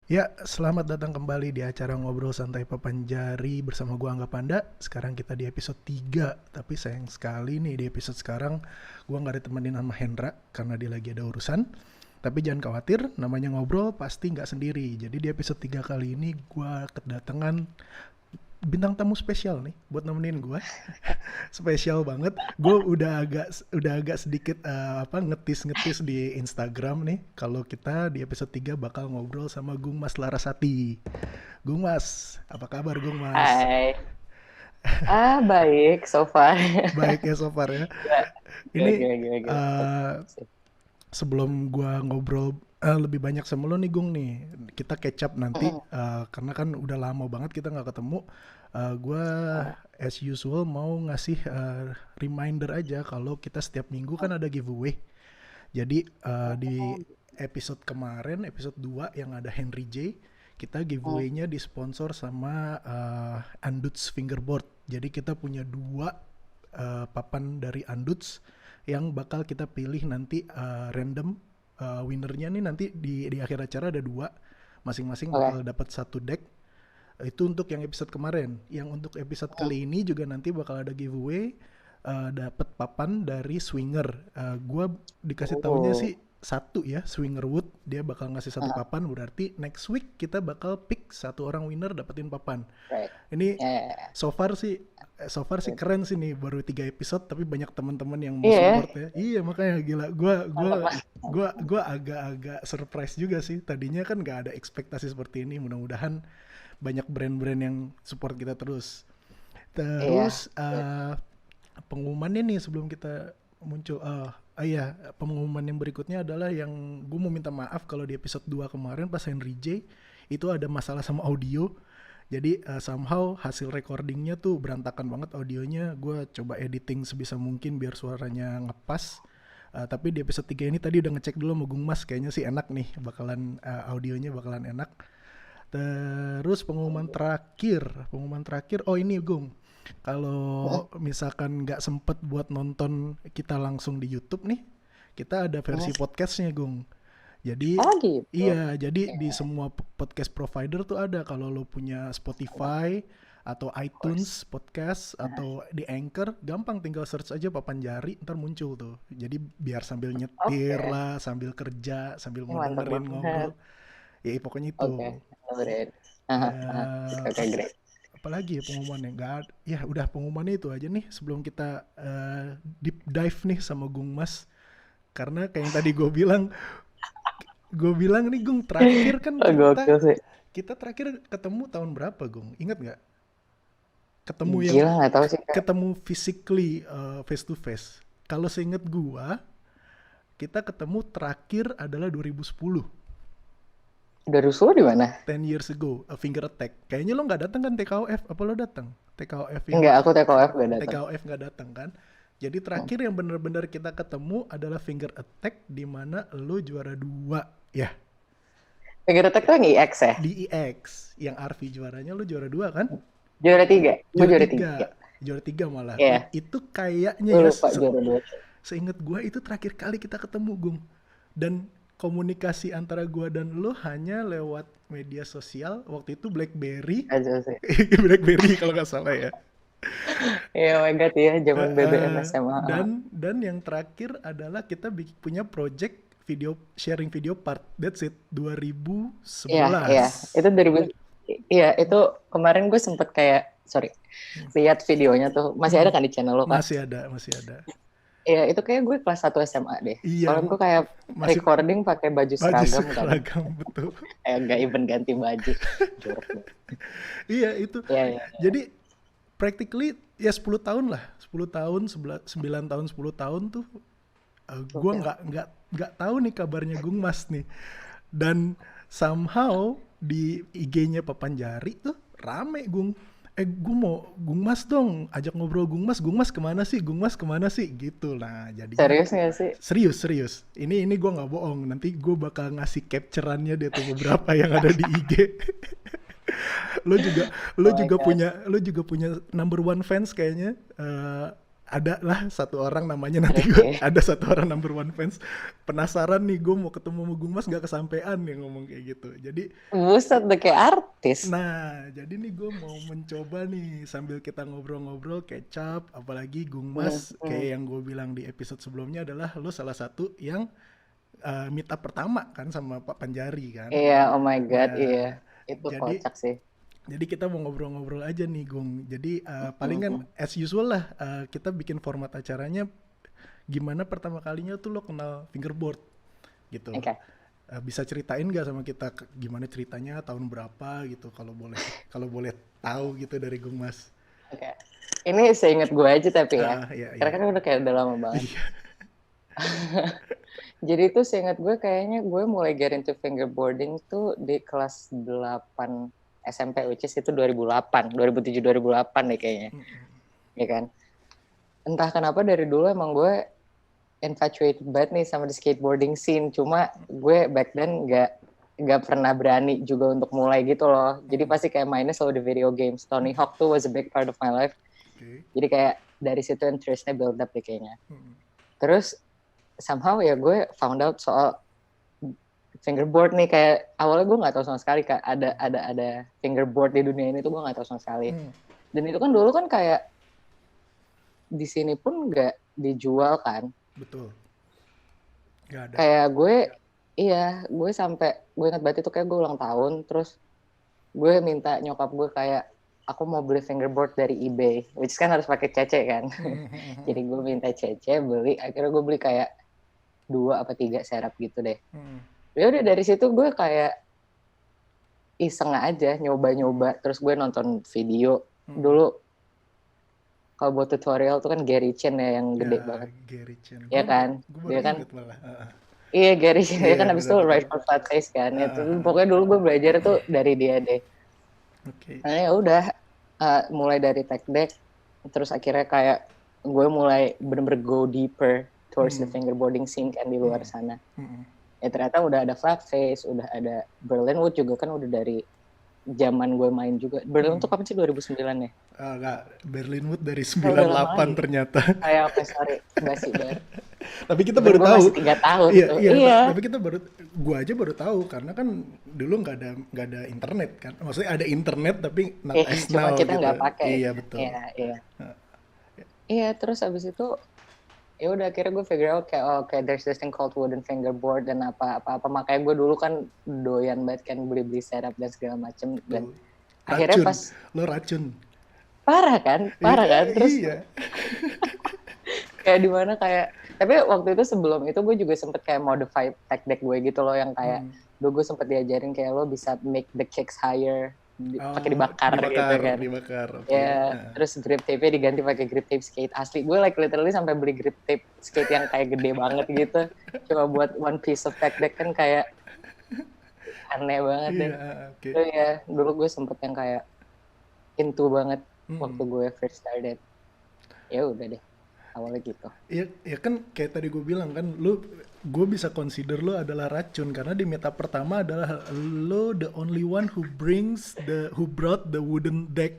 Ya, selamat datang kembali di acara Ngobrol Santai Papanjari bersama gua Angga Panda. Sekarang kita di episode 3, tapi sayang sekali nih di episode sekarang gua nggak ditemenin sama Hendra karena dia lagi ada urusan. Tapi jangan khawatir, namanya ngobrol pasti nggak sendiri. Jadi di episode 3 kali ini gua kedatangan bintang tamu spesial nih buat nemenin gua. Spesial banget. Gue udah agak sedikit ngetis-ngetis di Instagram nih kalau kita di episode 3 bakal ngobrol sama Gung Mas Larasati. Gung Mas, apa kabar Gung Mas? Hai. Baik so far. Baik ya so far ya. Gila, gila, Ini gila, gila, gila. eh, Sip. sebelum gua ngobrol lebih banyak sama lo nih Gung nih, kita catch up nanti Mm-mm. karena kan udah lama banget kita nggak ketemu. Gua Ah, as usual mau ngasih reminder aja kalau kita setiap minggu kan ada giveaway. Jadi di oh, episode kemarin, episode 2 yang ada Henry J, kita mm. giveaway-nya disponsor sama Anduts Fingerboard. Jadi kita punya dua papan dari Anduts yang bakal kita pilih nanti random winnernya nih nanti di akhir acara ada dua, masing-masing Oke. bakal dapat satu deck. Itu untuk yang episode kemarin. Yang untuk episode Mm. kali ini juga nanti bakal ada giveaway dapat papan dari Swinger. Gua dikasih taunya Oh. sih satu ya, Swinger Wood dia bakal ngasih satu Ah, papan, berarti next week kita bakal pick satu orang winner dapetin papan. right. Ini Ya, ya, ya. so far sih Good. keren sih nih, baru 3 episode tapi banyak teman-teman yang mau Iya ya, support ya. Iya makanya gila, gua mantap mas. gua agak-agak surprise juga sih. Tadinya kan nggak ada ekspektasi seperti ini. Mudah-mudahan banyak brand-brand yang support kita terus. Iya. Terus pengumumannya nih sebelum kita muncul. Iya, pengumuman yang berikutnya adalah yang gue mau minta maaf kalau di episode 2 kemarin pas Henry J itu ada masalah sama audio. Jadi somehow hasil recordingnya tuh berantakan banget audionya. Gue coba editing sebisa mungkin biar suaranya ngepas. Tapi di episode 3 ini tadi udah ngecek dulu sama Gung Mas, kayaknya sih enak nih, bakalan audionya bakalan enak. Terus pengumuman terakhir, oh ini Gung, Mm. kalau misalkan nggak sempet buat nonton kita langsung di YouTube nih, kita ada versi Mm. podcastnya Gung. Jadi Oh gitu. iya, jadi di Ya, semua podcast provider tuh ada. Kalau lo punya Spotify atau of iTunes course. podcast Ah, atau di Anchor, gampang tinggal search aja Papan Jari, ntar muncul tuh. Jadi biar sambil nyetir Oke. lah, sambil kerja, sambil Ini mau mantap dengerin banget. ngobrol, ya pokoknya Oke. itu. Noted. Oke, Eh, oke, great. apalagi ya pengumumannya nggak ya udah pengumumannya itu aja nih sebelum kita deep dive nih sama Gung Mas, karena kayak yang tadi gue bilang nih Gung, terakhir kan Oh, kita gokil sih. kita terakhir ketemu tahun berapa Gung, ingat nggak? Ketemu yang Gila, nggak tahu sih kak. ketemu physically, face to face. Kalau seinget gua kita ketemu terakhir adalah 2010. Udah rusuh di mana? 10 years ago, a finger attack. Kayaknya lo nggak datang kan TKOF? Apa lo datang? TKOF yang Enggak, aku TKOF gak datang. TKOF nggak datang kan? Jadi terakhir yang benar-benar kita ketemu adalah finger attack di mana lo juara dua ya Finger Attack tuh yang IX ya? di EX. Yang Arvi juaranya lo juara dua kan? Juara tiga. Gue Juara juara tiga, tiga. Ya. juara tiga malah. Iya. Itu kayaknya Gue ya lupa juara dua. seingat gue itu terakhir kali kita ketemu Gung. Dan komunikasi antara gue dan lo hanya lewat media sosial waktu itu BlackBerry. Aja sih. BlackBerry kalau nggak salah ya. Iya, oh my God ya. Zaman BBM Eh, SMA. dan yang terakhir adalah kita punya project video, sharing video part. That's it. Iya, iya. 2011. Itu 2000. Iya, itu kemarin gue sempet kayak, sorry, lihat videonya tuh. Masih ada Hmm, kan di channel lo, Kak? masih ada, masih ada. Iya, itu kayak gue kelas 1 SMA deh. Iya, Soalnya gue kayak masih recording pakai baju baju seragam kan. seragam betul. Nggak even ganti baju. Jorok banget. Iya itu. Iya, iya. Jadi practically ya 10 tahun lah, 10 tahun, 9 tahun, 10 tahun tuh gue Gokil. nggak tahu nih kabarnya Gung Mas nih. Dan somehow di IG-nya Papanjari tuh rame Gung. Gue mau Gung Mas dong, ajak ngobrol Gung Mas. Gung Mas kemana sih? Gung Mas kemana sih? Gitu lah. Jadinya Serius nggak sih? serius serius. Ini gue nggak bohong. Nanti gue bakal ngasih capturannya dia tuh beberapa yang ada di IG. lo juga lo Oh my juga God. punya lo juga punya number one fans kayaknya, ada lah satu orang namanya nanti gue Oke. ada satu orang number one fans penasaran nih gue mau ketemu sama Gung Mas nggak kesampean yang ngomong kayak gitu. Jadi Buset, udah kayak artis. jadi nih gue mau mencoba nih sambil kita ngobrol-ngobrol kecap, apalagi Gung Hmm, Mas hmm. kayak yang gue bilang di episode sebelumnya adalah lo salah satu yang meet up pertama kan sama Pak Panjari kan. Iya, oh my God, iya. Nah, Itu jadi kocak sih. jadi kita mau ngobrol-ngobrol aja nih Gung. Jadi Hmm, palingan hmm. as usual lah kita bikin format acaranya gimana pertama kalinya tuh lo kenal fingerboard gitu. Oke, Bisa ceritain nggak sama kita gimana ceritanya tahun berapa gitu kalau boleh tahu gitu dari Gung Mas. oke. Ini seingat gue aja tapi ya. Iya Karena iya. kan udah kayak udah lama banget. Iya. Jadi itu seingat gue kayaknya gue mulai get into fingerboarding tuh di kelas 8 SMP, which is itu 2008, 2007, 2008 deh kayaknya. Ya kan? Entah kenapa dari dulu emang gue infatuated banget nih sama the skateboarding scene. Cuma gue back then nggak pernah berani juga untuk mulai gitu loh. Jadi pasti kayak mainnya selalu di video games. Tony Hawk tuh was a big part of my life. Oke. Jadi kayak dari situ interestnya build up deh kayaknya. Terus somehow ya gue found out soal fingerboard nih, kayak awalnya gue nggak tahu sama sekali kayak ada fingerboard di dunia ini tuh gue nggak tahu sama sekali. Dan itu kan dulu kan kayak di sini pun nggak dijual kan. Betul. Nggak ada. Kayak gue sampai gue ingat banget itu kayak gue ulang tahun, terus gue minta nyokap gue kayak aku mau beli fingerboard dari eBay, which kan harus pakai cece kan. Jadi gue minta cece beli, akhirnya gue beli kayak 2 apa 3 serap gitu deh. Ya udah dari situ gue kayak iseng aja nyoba-nyoba, terus gue nonton video dulu. Kalau buat tutorial tuh kan Gary Chen ya yang gede banget. Gary Chen. Ya kan? Gue Dia baru kan inget malah. iya Gary Chen, dia Iya kan abis itu benar benar. Right for Flat Face kan. Itu pokoknya dulu gue belajar tuh dari dia deh. Oke. Nah ya udah mulai dari tech deck, terus akhirnya kayak gue mulai bener-bener go deeper towards the fingerboarding scene kan di luar sana. Ya ternyata udah ada Flat Face, udah ada Berlinwood juga kan udah dari zaman gue main juga. Berlinwood tuh kapan sih, 2009 ya? Enggak, Berlinwood dari Udah lama 98 lagi. ternyata. Kayak oke sorry, basi banget. Tapi kita Dan baru gue tahu. masih 3 tahun Iya, tuh. iya, Iya. tapi kita gua aja baru tahu karena kan dulu nggak ada internet kan. Maksudnya ada internet tapi not as Cuma now kita gitu. nggak pakai. Iya, betul. Iya, iya. Iya, terus abis itu ya udah akhirnya gue figure out kayak okay, there's this thing called wooden fingerboard dan apa makanya gue dulu kan doyan banget kan beli setup dan segala macem. Dan akhirnya Racun. pas Lo racun. parah kan terus Iya. kayak dimana kayak, tapi waktu itu sebelum itu gue juga sempet kayak modify tech deck gue gitu loh, yang kayak dulu gue sempet diajarin kayak lo bisa make the kicks higher pakai dibakar gitu kan. Dibakar. Okay. Ya, terus grip tape-nya diganti pakai grip tape skate asli. Gue like literally sampai beli grip tape skate yang kayak gede banget gitu. Cuma buat one piece of tech deck kan kayak aneh banget deh. Okay. So ya, dulu gue sempet yang kayak into banget waktu gue first started. Ya udah deh, awalnya gitu. Ya kan kayak tadi gue bilang kan, gue bisa consider lo adalah racun karena di meetup pertama adalah lo the only one who brought the wooden deck.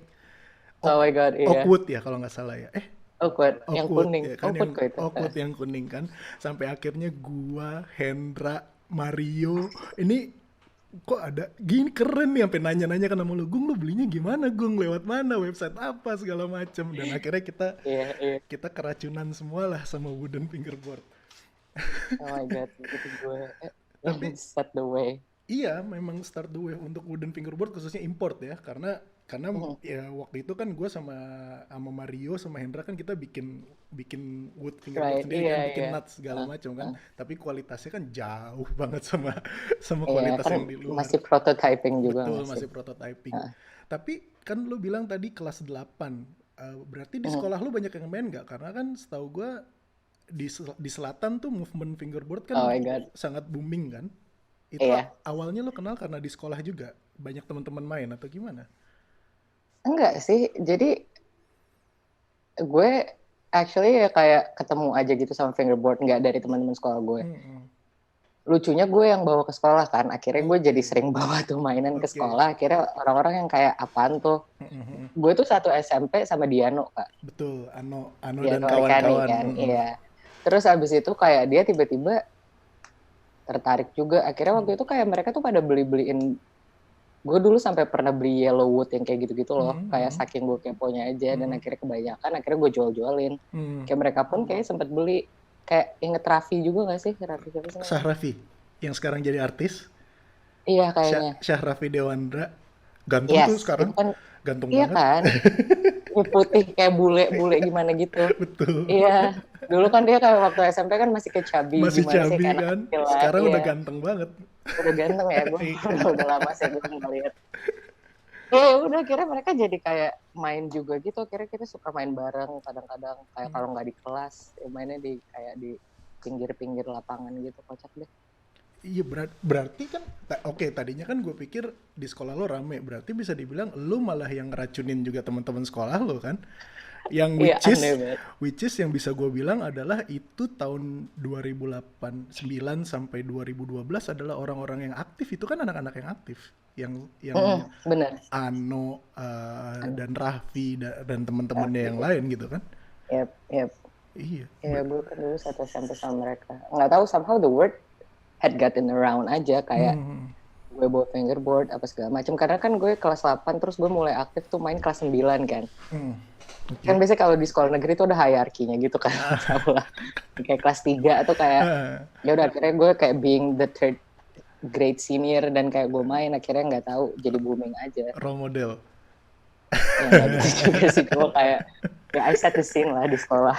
Oh my god, iya. Oakwood ya kalau nggak salah ya. Oakwood, yang kuning. Ya kan, Oakwood yang kuning kan. Sampai akhirnya gua, Hendra, Mario, ini kok ada gini keren nih, sampai nanya-nanya kan sama lu, Gung, lu belinya gimana Gung, lewat mana, website apa segala macem. Dan akhirnya kita keracunan semua lah sama wooden fingerboard. Oh my god, itu gue Tapi set the way. iya, memang start the way untuk wooden fingerboard khususnya import ya, karena ya waktu itu kan gue sama Mario sama Hendra kan kita bikin wood fingerboard sendiri kan, bikin nuts segala macam kan, tapi kualitasnya kan jauh banget sama kualitas kan yang di luar. Masih prototyping juga. Betul, masih prototyping. Tapi kan lu bilang tadi kelas 8, berarti di sekolah lu banyak yang main nggak? Karena kan setahu gue di selatan tuh movement fingerboard kan sangat booming kan. Itu awalnya lo kenal karena di sekolah juga banyak teman-teman main atau gimana? Enggak sih, jadi gue actually ya kayak ketemu aja gitu sama fingerboard, nggak dari teman-teman sekolah gue. lucunya gue yang bawa ke sekolah kan, akhirnya gue jadi Oke. sering bawa tuh mainan ke Oke. sekolah, akhirnya orang-orang yang kayak apaan tuh, gue tuh satu SMP sama Diano Kak, Betul, Ano dan Diano Rikani kawan-kawan. kan, iya. Terus abis itu kayak dia tiba-tiba tertarik juga, akhirnya waktu itu kayak mereka tuh pada beli-beliin, gue dulu sampai pernah beli Yellowwood yang kayak gitu-gitu loh, kayak saking gue keponya aja, dan akhirnya kebanyakan, akhirnya gue jual-jualin. Kayak mereka pun kayak sempet beli, kayak inget Raffi juga gak sih? Raffi siapa sih namanya? Syahrafi yang sekarang jadi artis, Iya kayaknya. Syahrafi Dewandra, ganteng tuh Yes, itu sekarang, kan, ganteng iya banget. kan? Ini putih kayak bule-bule gimana gitu. Betul. Iya, dulu kan dia kayak waktu SMP kan masih kayak cabi Masih gimana sih, cabi kayak anak kan, kecil lah. sekarang Iya, udah ganteng banget. udah ganteng ya, gue Iya. udah lama sih gue ngeliat. Ya udah kira mereka jadi kayak main juga gitu, kira kita suka main bareng kadang-kadang, kayak kalau nggak di kelas ya mainnya di kayak di pinggir-pinggir lapangan gitu, kocak deh. Iya, berarti kan oke, tadinya kan gue pikir di sekolah lo rame, berarti bisa dibilang lo malah yang ngeracunin juga teman-teman sekolah lo kan, yang Iya aneh banget. which is yang bisa gue bilang adalah itu tahun 2008 9 sampai 2012 adalah orang-orang yang aktif, itu kan anak-anak yang aktif, yang Bener. Ano, Aneh. dan Raffi dan teman-temannya Tapi yang lain gitu kan. yep, yep. Iya. Ya gue kan dulu satu SMP sama mereka, nggak tahu somehow the word had gotten around aja, kayak Hmm, gue bawa fingerboard apa segala macam, karena kan gue kelas 8 terus gue mulai aktif tuh main kelas 9 kan. hmm, Kan oke. biasanya kalau di sekolah negeri tuh ada hierarkinya gitu kan. Tau lah. Kayak kelas 3 atau kayak Ah, ya udah akhirnya gue kayak being the third grade senior, dan kayak gue main akhirnya nggak tahu jadi booming aja. role model. Ya nggak gitu juga sih, gue kayak ya I set the scene lah di sekolah.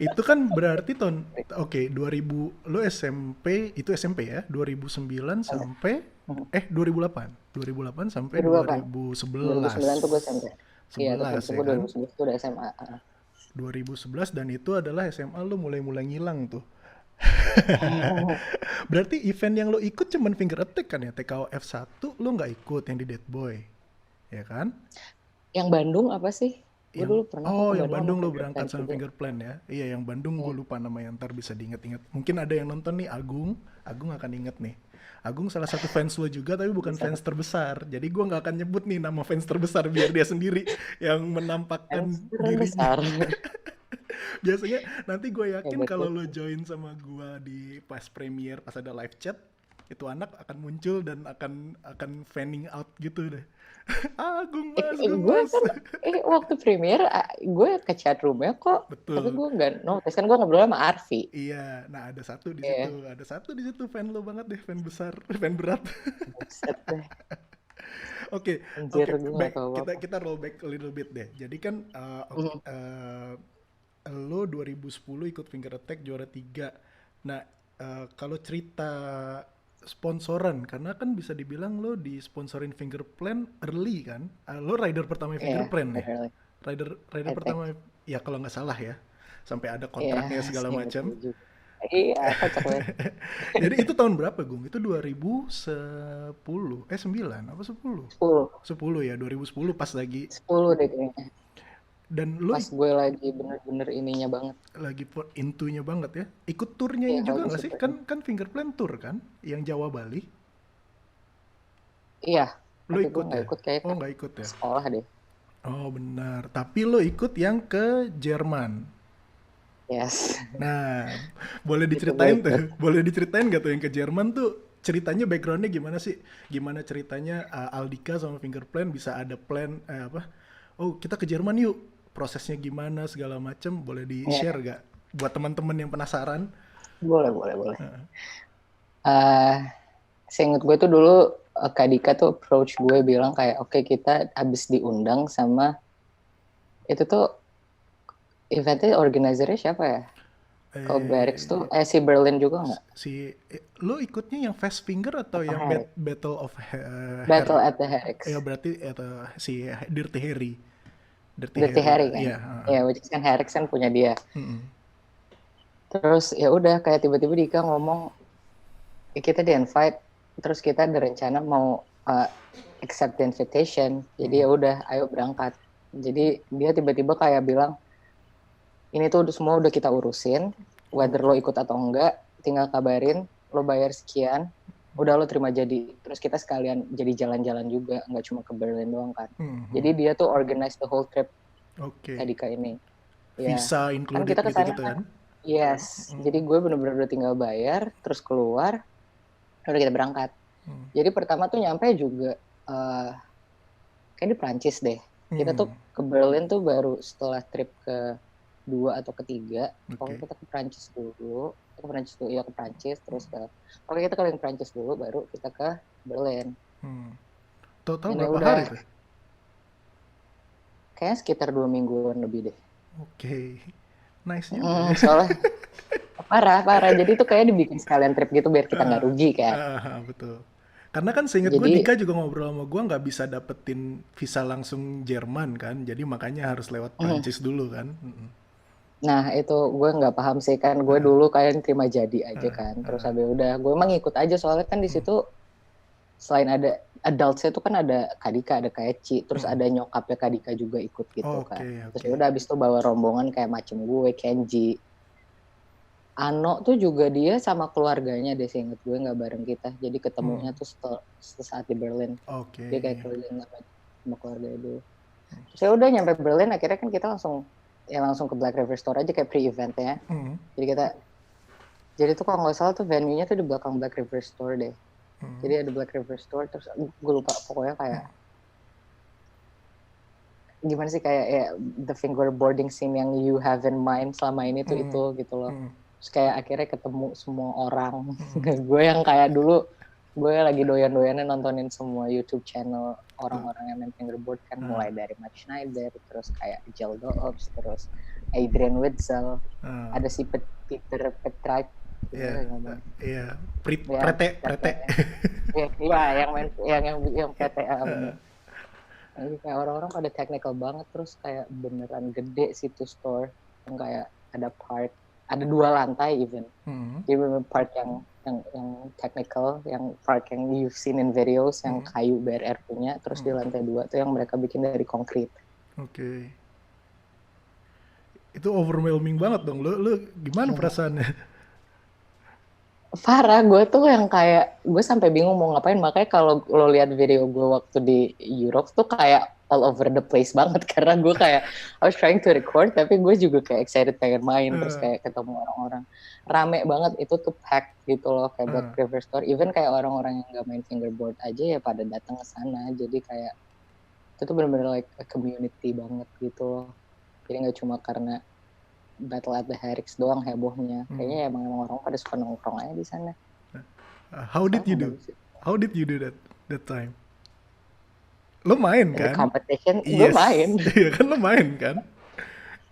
Itu kan berarti tahun, oke, 2000 lo SMP, itu SMP ya, 2009 sampai 2008. 2008 sampai 2008, 2009 tuh gue 2011. SMP. Iya, tapi 11 habis itu ya gue kan? 2011 tuh udah SMA. 2011, dan itu adalah SMA lo mulai-mulai ngilang tuh. Berarti event yang lo ikut cuman finger attack kan ya? TKO F1 lo nggak ikut yang di Dead Boy, ya kan? Yang Bandung apa sih? Gue Yang dulu pernah kok ke yang Bandung sama Bandung lo Finger berangkat Plant sama juga. Finger Plan ya. Iya, yang Bandung gue Iya. lupa namanya, ntar bisa diinget-inget. Mungkin ada yang nonton nih, Agung akan inget nih. Agung salah satu fans lo juga, tapi bukan Bisa fans terbesar. Jadi gue nggak akan nyebut nih nama fans terbesar, biar dia sendiri yang menampakkan kan dirinya. besar. Biasanya nanti gue yakin Hebat kalau banget. lo join sama gue di pas premiere, pas ada live chat, itu anak akan muncul dan akan fanning out gitu deh. Agung Gue mas. kan waktu premier gue ke chat roomnya kok, tapi Betul. gue nggak notice kan, gue ngobrol sama Arfi. Iya, nah Iya, ada satu di situ fan lo banget deh, fan besar, fan berat. buset deh. Oke, Anjir, oke, gue nggak back tahu kita apa. kita roll back a little bit deh. Jadi kan Mhm. lo 2010 ikut Finger Attack juara 3. Nah, kalau cerita sponsoran, karena kan bisa dibilang lo disponsorin Finger Plan early kan? Lo rider pertama Finger Iya, Plan nih. literally. Rider I think. pertama, ya kalau nggak salah ya. Sampai ada Iya, kontraknya segala seingat macam. gue juga. Iya, kocak banget. Jadi itu tahun berapa, Gung? Itu 2010, 9 apa 10? 10, 10 ya, 2010 pas lagi, 10 deh kayaknya. dan lu Pas gue lagi bener-bener ininya banget. lagi intunya banget ya. Ikut turnya Iya, juga lagi nggak sih? super. Kan Fingerplan tour kan, yang Jawa Bali. Iya, Lu tapi gue ikut nggak ya? ikut kayak Oh, nggak ikut ya? sekolah deh. Oh, benar. Tapi lo ikut yang ke Jerman. Yes, Nah, boleh itu gue diceritain tuh, ikut. boleh diceritain gak tuh yang ke Jerman tuh, ceritanya, backgroundnya gimana sih? Gimana ceritanya Aldika sama Fingerplan bisa ada plan, apa? Oh, kita ke Jerman yuk. Prosesnya gimana segala macem, boleh Ya, di-share gak? Buat teman-teman yang penasaran. boleh, boleh, boleh. Seinget gue tuh dulu Kak Dika tuh approach gue bilang kayak oke, kita habis diundang sama itu tuh, eventnya organizernya siapa ya? Kalau Berix tuh Eh, si Berlin juga nggak? lo ikutnya yang Fast Finger atau Atau yang Herrick? Battle of Hair? Battle at the Herricks. Ya berarti atau si Dirty Harry. Dirty Dirty Harry, Harry kan? iya. Ya, which is kan Herricks kan punya dia. Mm-mm. Terus ya udah kayak tiba-tiba Dika ngomong, ya kita di invite, terus kita ada rencana mau accept the invitation. Jadi ya udah, ayo berangkat. Jadi dia tiba-tiba kayak bilang, ini tuh semua udah kita urusin, whether lo ikut atau enggak, tinggal kabarin. lo bayar sekian, udah lo terima jadi. Terus kita sekalian jadi jalan-jalan juga, nggak cuma ke Berlin doang kan. Jadi dia tuh organize the whole trip Oke. tadi Kak ini. Ya, Visa kan included kita ke sana gitu-gitu kan. kan? Yes, jadi gue bener-bener udah tinggal bayar, terus keluar, udah kita berangkat. Jadi pertama tuh nyampe juga, kayak di Prancis deh. Kita tuh ke Berlin tuh baru setelah trip ke 2 atau ketiga. Pokoknya kita ke Prancis dulu. Iya ke Prancis, terus pokoknya kita keliling Prancis dulu, baru kita ke Berlin. Tahu-tahu Ini berapa udah hari tuh? kayaknya sekitar 2 mingguan lebih deh. Oke. Nice juga. Soalnya parah. Jadi itu kayak dibikin sekalian trip gitu biar kita nggak rugi kan. Betul. Karena kan seingat gue Jadi Dika juga ngobrol sama gue nggak bisa dapetin visa langsung Jerman kan, jadi makanya harus lewat Prancis dulu kan. nah itu gue nggak paham sih kan, gue dulu kayak terima jadi aja kan, terus habis udah gue emang ikut aja soalnya kan di situ selain ada adults itu kan ada Kadika, ada Kaeci, terus ada nyokapnya Kadika juga ikut gitu kan. Terus ya udah habis itu bawa rombongan kayak macem gue, Kenji, Ano tuh juga dia sama keluarganya deh, seinget gue nggak bareng kita, jadi ketemunya tuh saat di Berlin. Dia kayak keliling sama keluarga dulu. Terus ya udah nyampe Berlin akhirnya kan kita langsung ke Black River Store aja kayak pre-event ya. Jadi tuh kalau nggak salah tuh venue-nya tuh di belakang Black River Store deh. Jadi ada Black River Store, terus gue lupa pokoknya kayak gimana sih, kayak ya the fingerboarding scene yang you have in mind selama ini tuh itu gitu loh. Terus kayak akhirnya ketemu semua orang. Gue yang kayak dulu gue lagi doyan-doyannya nontonin semua YouTube channel orang-orang yang main fingerboard kan, mulai dari Matt Schneider, terus kayak Jeldo Ops, terus Adrian Witzel, ada si Peter Petrite. Iya, Prete. Iya, yang PTA. Jadi kayak orang-orang pada technical banget, terus kayak beneran gede situ store, yang kayak ada 2 lantai even. Jadi bener part yang technical, yang part yang you've seen in videos, yang kayu BRR punya, terus di lantai 2 tuh yang mereka bikin dari konkrit. Oke. Itu overwhelming banget dong. Lu gimana perasaannya? Parah, gue tuh yang kayak gue sampai bingung mau ngapain. Makanya kalau lo lihat video gue waktu di Europe tuh kayak all over the place banget, karena gue kayak I was trying to record tapi gue juga kayak excited pengen main, terus kayak ketemu orang-orang rame banget, itu tuh packed gitu loh kayak Black River Store. Even kayak orang-orang yang gak main fingerboard aja ya pada datang ke sana. Jadi kayak itu tuh bener-bener like a community banget gitu loh. Jadi nggak cuma karena Battle at the Herix doang hebohnya. Kayaknya emang orang pada suka nongkrong aja di sana. How did you do that time? Lo main kan? The competition, gue main. Iya kan, lo main kan?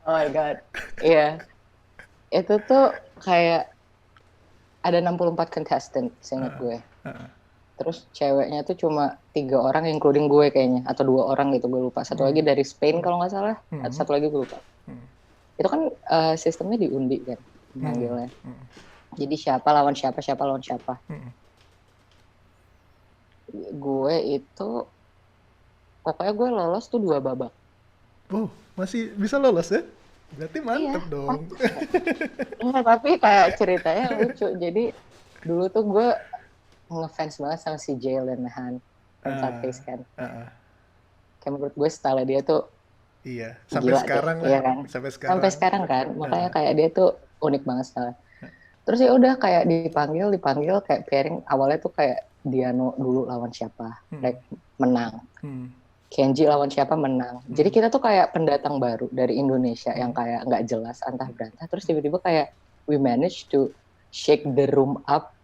Oh my god. Iya. Itu tuh kayak ada 64 contestant, seingat gue. Terus ceweknya tuh cuma 3 orang including gue kayaknya, atau 2 orang gitu, gue lupa. Satu lagi dari Spain kalau nggak salah, atau satu lagi gue lupa. Itu kan sistemnya diundi kan manggilnya. Jadi siapa lawan siapa. Gue itu pokoknya gue lolos tuh 2 babak. Oh, masih bisa lolos ya? Berarti mantep dong. Enggak, tapi kayak ceritanya lucu. Jadi dulu tuh gue ngefans banget sama si Jalen Han, Face kan. Kayak menurut gue style dia tuh iya, sampai sekarang lah. Iya kan? Sampai sekarang kan. Makanya kayak dia tuh unik banget style. Terus ya udah kayak dipanggil kayak pairing awalnya tuh kayak Diano dulu lawan siapa, like menang. Kenji lawan siapa menang. Jadi kita tuh kayak pendatang baru dari Indonesia yang kayak nggak jelas antah berantah. Terus tiba-tiba kayak we managed to shake the room up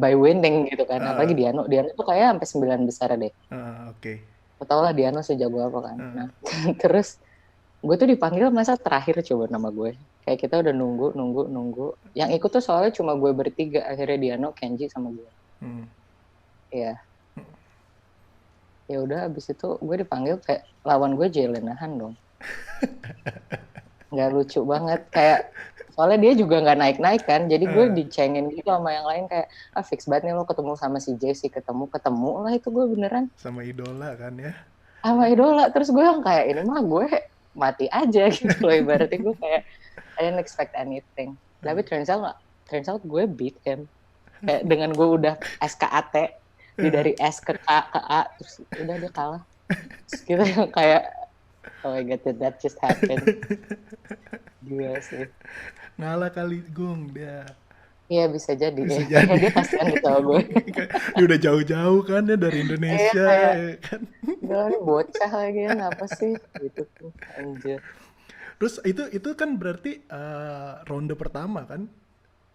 by winning gitu kan. Apalagi Diano tuh kayak sampai 9 besar deh. Oke. Tau lah Diano sejago apa kan. Nah, terus gue tuh dipanggil masa terakhir coba nama gue. Kayak kita udah nunggu. Yang ikut tuh soalnya cuma gue bertiga. Akhirnya Diano, Kenji sama gue. Iya. Ya udah abis itu gue dipanggil kayak lawan gue Jalen Han dong. Nggak lucu banget. Kayak soalnya dia juga nggak naik-naik kan. Jadi gue dicengin gitu sama yang lain kayak fix banget nih lo ketemu sama si Jesse. Ketemu lah itu gue beneran. Sama idola kan ya. Sama idola. Terus gue yang kayak ini mah gue mati aja gitu loh, ibaratnya gue kayak I didn't expect anything. Tapi turns out gue beat him. Kayak dengan gue udah SKAT, dia dari S ke K ke A, terus udah dia kalah. Terus kita kayak, oh my god, did that just happen? Gila sih. Ngalah kali Gung dia. Iya bisa jadi Bisa ya. jadi. Dia kasihan gitu sama gue. Dia udah jauh-jauh kan ya dari Iya Indonesia kayak, ya kan. gila nih bocah lagi kan, apa sih? Gitu tuh, anjir. Terus itu kan berarti ronde pertama kan?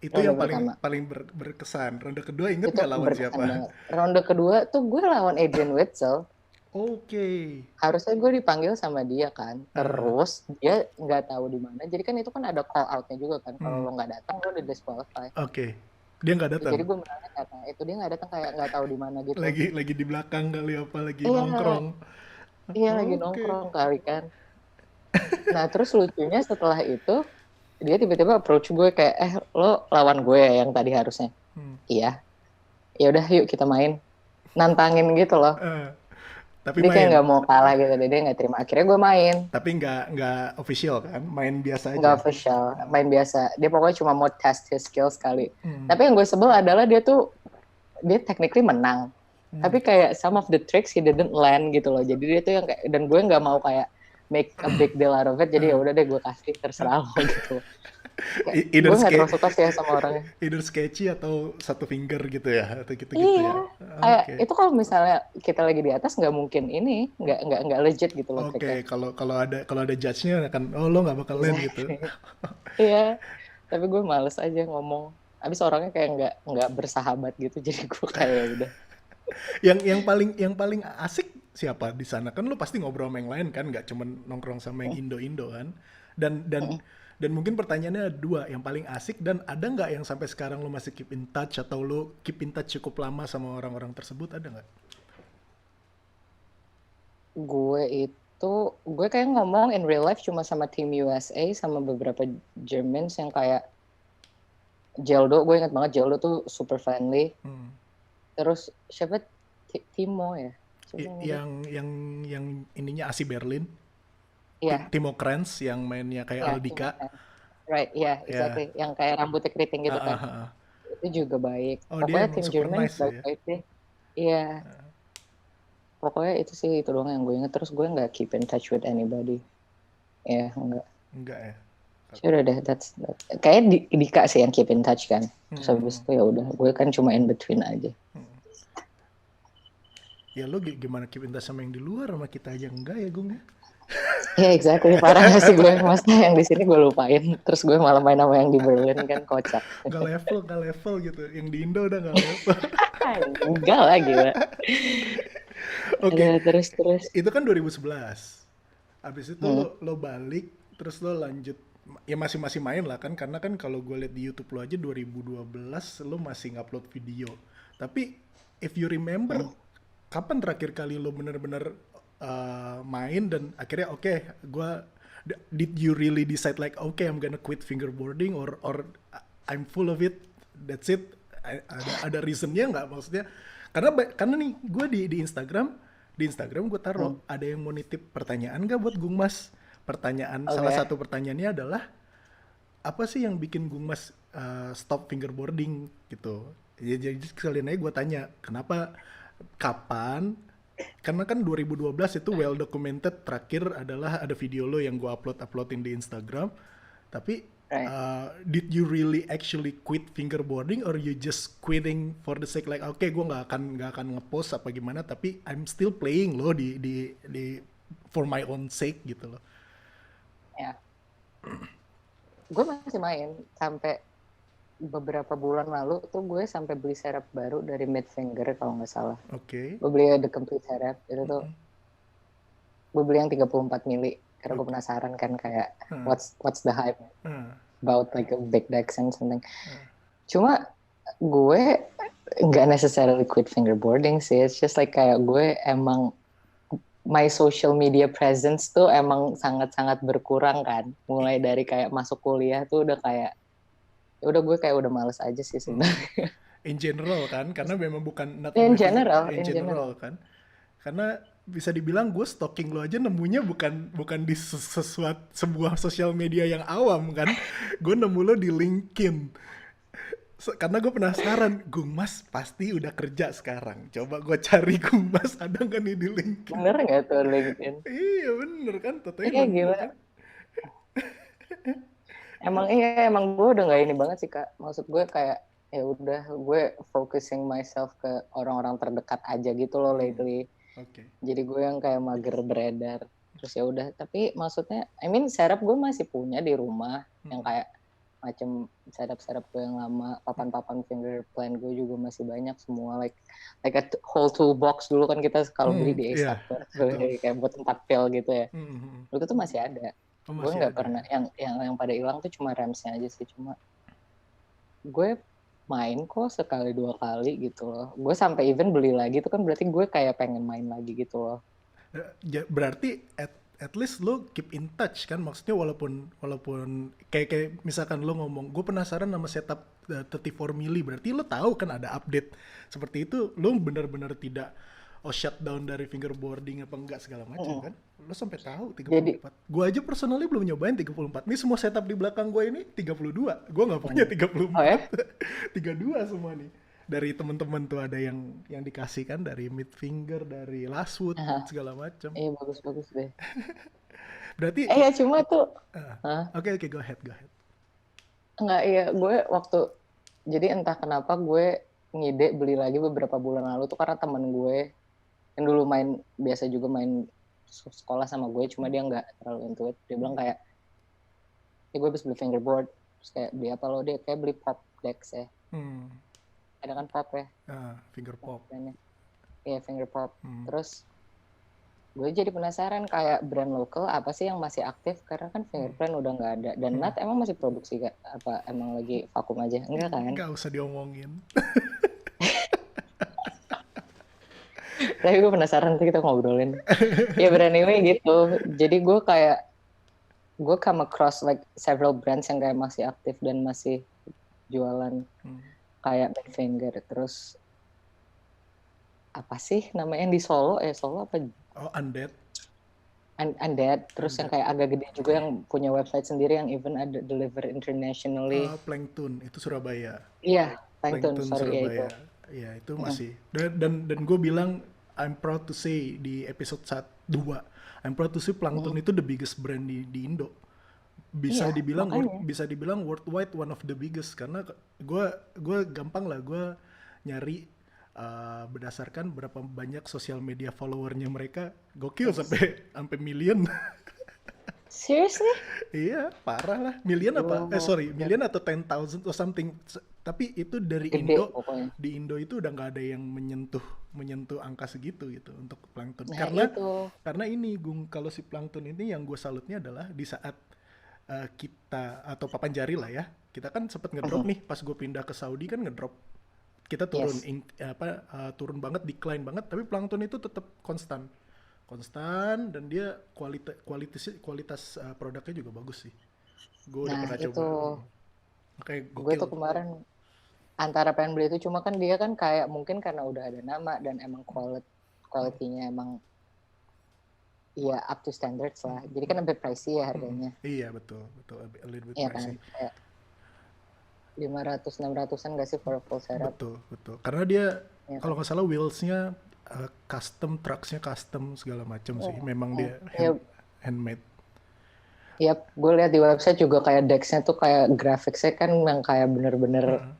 Itu Ronde yang paling pertama. paling berkesan. Ronde kedua inget Itu nggak lawan berkesan siapa? banget. Ronde kedua tuh gue lawan Adrian Witzel. Oke. Harusnya gue dipanggil sama dia kan, Ah, terus dia nggak tahu di mana. Jadi kan itu kan ada call outnya juga kan, kalau hmm, lo nggak datang lo di disqualify. oke. Dia nggak Ya, jadi datang. gue menangnya karena itu dia nggak datang, kayak nggak tahu di mana gitu. Lagi di belakang kali apa lagi Iya, nongkrong. iya lagi Oke. nongkrong kali kan. Nah terus lucunya setelah itu dia tiba-tiba approach gue kayak, lo lawan gue ya yang tadi harusnya. Hmm. Iya, ya udah yuk kita main, nantangin gitu loh. Eh, tapi Dia kayak main. nggak mau kalah gitu, dia nggak terima. Akhirnya gue main. Tapi nggak official kan? Main biasa Nggak aja. official, main biasa. Dia pokoknya cuma mau test his skill sekali. Hmm. Tapi yang gue sebel adalah dia technically menang. Hmm. Tapi kayak some of the tricks he didn't land gitu loh. Jadi dia tuh yang kayak, dan gue nggak mau kayak make a big deal out of it. Jadi ya udah deh gue kasih, terserah lo gitu. Kayak, Either gue nggak terlalu suka sih ya sama orangnya. either sketchy atau satu finger gitu ya atau gitu-gitu Iya, ya. kayak Oke. itu kalau misalnya kita lagi di atas nggak mungkin ini, nggak legit gitu loh Oke, triknya. kalau ada judge-nya kan oh lo nggak bakal land gitu. Exactly. Iya, tapi gue males aja ngomong. Abis orangnya kayak nggak bersahabat gitu, jadi gue kayak ya udah. Yang paling asik siapa di sana? Kan lo pasti ngobrol sama yang lain kan, nggak cuman nongkrong sama yang Indo-Indo kan. Dan dan Mm-mm. dan mungkin pertanyaannya ada dua, yang paling asik dan ada nggak yang sampai sekarang lo masih keep in touch atau lo keep in touch cukup lama sama orang-orang tersebut, ada nggak? Gue kayak ngomong in real life cuma sama tim USA sama beberapa Germans yang kayak Geldo. Gue ingat banget Geldo tuh super friendly. Hmm. Terus siapa, Timo ya, siapa I- namanya? yang yang yang ininya Asi Berlin, Iya, Timo Kranz yang mainnya kayak iya Timo Aldika. kan. Right, iya, Ya. exactly. Yang kayak rambutnya keriting Ah, gitu kan. ah, ah, ah. Itu juga baik. Oh, dia Pokoknya emang tim super Jerman nice ya. baik-baik deh. Iya, pokoknya itu sih, itu doang yang gue inget. Terus gue nggak keep in touch with anybody. Ya, enggak. Enggak ya. Sudah deh, kayak Dika sih yang keep in touch kan. Terus habis Hmm. itu ya udah, gue kan cuma in between aja. Ya lo gimana keep in touch sama yang di luar, sama kita aja enggak ya Gung ya? Ya exactly, parah gak sih gue. Maksudnya yang di sini gue lupain, terus gue malah main sama yang di Berlin kan, kocak. Nggak level gitu. Yang di Indo udah nggak level. Enggak lah, gila. Oke, Terus. itu kan 2011. Habis itu Hmm. lo balik, terus lo lanjut ya masih main lah kan, karena kan kalau gue liat di YouTube lo aja 2012 lo masih ngupload video. Tapi if you remember, kapan terakhir kali lo bener-bener main dan akhirnya oke, did you really decide like okay I'm gonna quit fingerboarding or I'm full of it, that's it? Ada reasonnya nggak, maksudnya karena nih gue di Instagram gue taruh ada yang mau nitip pertanyaan gak buat Gung Mas. Salah Oke. satu pertanyaannya adalah apa sih yang bikin Gung Mas stop fingerboarding gitu. Ya, jadi sekalian aja gue tanya kenapa, kapan, karena kan 2012 itu well documented, terakhir adalah ada video lo yang gue uploadin di Instagram. Tapi Right. did you really actually quit fingerboarding or you just quitting for the sake like oke gue nggak akan ngepost apa gimana, tapi I'm still playing lo di for my own sake gitu loh. Ya. Gue masih main sampai beberapa bulan lalu tuh, gue sampai beli serep baru dari Midfinger kalau nggak salah. Oke. Gue beli The Complete Serep itu tuh, gue beli yang 34 mili karena gue penasaran kan kayak what's the hype about like a big decks and something. Cuma gue nggak necessarily quit fingerboarding sih, it's just like kayak gue emang my social media presence tuh emang sangat-sangat berkurang kan, mulai dari kayak masuk kuliah tuh udah kayak ya udah gue kayak udah males aja sih sebenarnya. In general kan, karena memang bukan not In only general. kan, karena bisa dibilang gue stalking lo aja nemunya bukan di sebuah sosial media yang awam kan, gue nemu lo di LinkedIn. Karena gue penasaran, Gung Mas pasti udah kerja sekarang. Coba gue cari Gung Mas ada nggak nih di LinkedIn. Bener nggak tuh LinkedIn? Iya bener kan, totalnya Iya nemu gila. kan. Emang gue udah nggak ini banget sih Kak. Maksud gue kayak ya udah gue focusing myself ke orang-orang terdekat aja gitu loh lately. Oke. Jadi gue yang kayak mager beredar. Terus ya udah. Tapi maksudnya, I mean setup gue masih punya di rumah yang kayak macam setup gue yang lama, papan-papan finger plant gue juga masih banyak semua, like a whole toolbox dulu kan kita kalau beli di Iya, Ace betul. kayak buat tempat pil gitu ya. Hmm. Itu tuh masih ada. Oh, Gue masih nggak ada pernah ya? yang pada hilang tuh cuma remsnya aja sih, cuma gue main kok sekali dua kali gitu loh. Gue sampai even beli lagi tuh kan berarti gue kayak pengen main lagi gitu loh. Berarti at least lo keep in touch kan, maksudnya walaupun kayak misalkan lo ngomong gue penasaran sama setup 34 mili, berarti lo tahu kan ada update seperti itu, lo benar-benar tidak shutdown dari fingerboarding apa enggak segala macam kan, lo sampai tahu Jadi 34. Gue aja personally belum nyobain 34. Ini semua setup di belakang gue ini 32, gue nggak punya oh ya 34. 32 semua nih. Dari teman-teman tuh ada yang dikasih kan, dari mid finger, dari last wood segala macam. bagus deh. Berarti Ya cuma tuh oke, go ahead. nggak, iya gue waktu jadi entah kenapa gue ngide beli lagi beberapa bulan lalu tuh karena temen gue yang dulu biasa juga main sekolah sama gue, cuma dia nggak terlalu into it. Dia bilang kayak, ya gue habis beli fingerboard, terus kayak beli apa lo, dia kayak beli pop decks ya. Ada kan pop ya, Finger pop. iya finger pop. Terus gue jadi penasaran kayak brand lokal apa sih yang masih aktif, karena kan Fingerprint udah nggak ada. Dan Nat emang masih produksi gak? Apa emang lagi vakum aja? Enggak kan? Nggak usah diomongin. Tapi gue penasaran, nanti kita ngobrolin. Ya brand anyway gitu. Jadi gue come across like several brands yang kayak masih aktif dan masih jualan kayak Badfinger. Terus apa sih namanya yang di Solo? Solo apa? Oh, Undead. Terus yang kayak agak gede juga yang punya website sendiri yang even ada deliver internationally. Plankton itu Surabaya. Iya, Plankton, sorry Surabaya. ya itu. Ya itu masih. Dan gue bilang I'm proud to say di episode 2, I'm proud to say Plankton itu the biggest brand di Indo. Bisa dibilang worldwide one of the biggest, karena gue gampang lah gue nyari berdasarkan berapa banyak sosial media followernya mereka, gokil sampai million. Seriously? Iya, parah lah. Million million atau 10,000 atau something. Tapi itu dari Gede, Indo. pokoknya. Di Indo itu udah nggak ada yang menyentuh angka segitu gitu untuk Plankton. Nah, karena ini Gung, kalau si Plankton ini yang gue salutnya adalah di saat kita atau Papanjari lah ya. Kita kan sempat ngedrop nih pas gue pindah ke Saudi kan ngedrop. Kita turun turun banget, decline banget, tapi Plankton itu tetap konstan dan dia kualitas produknya juga bagus sih. Gue udah pernah coba. Gue tuh kemarin antara pengen beli itu, cuma kan dia kan kayak mungkin karena udah ada nama dan emang quality-nya emang ya up to standards lah. Jadi kan lebih pricey ya harganya. Iya betul, a little bit pricey. Kan? 500-600an gak sih for a full setup? Betul. Karena dia kalau nggak salah wheelsnya custom, trucksnya custom segala macam sih. Memang dia handmade. Yap, gue lihat di website juga kayak decksnya tuh kayak graphicsnya kan yang kayak bener-bener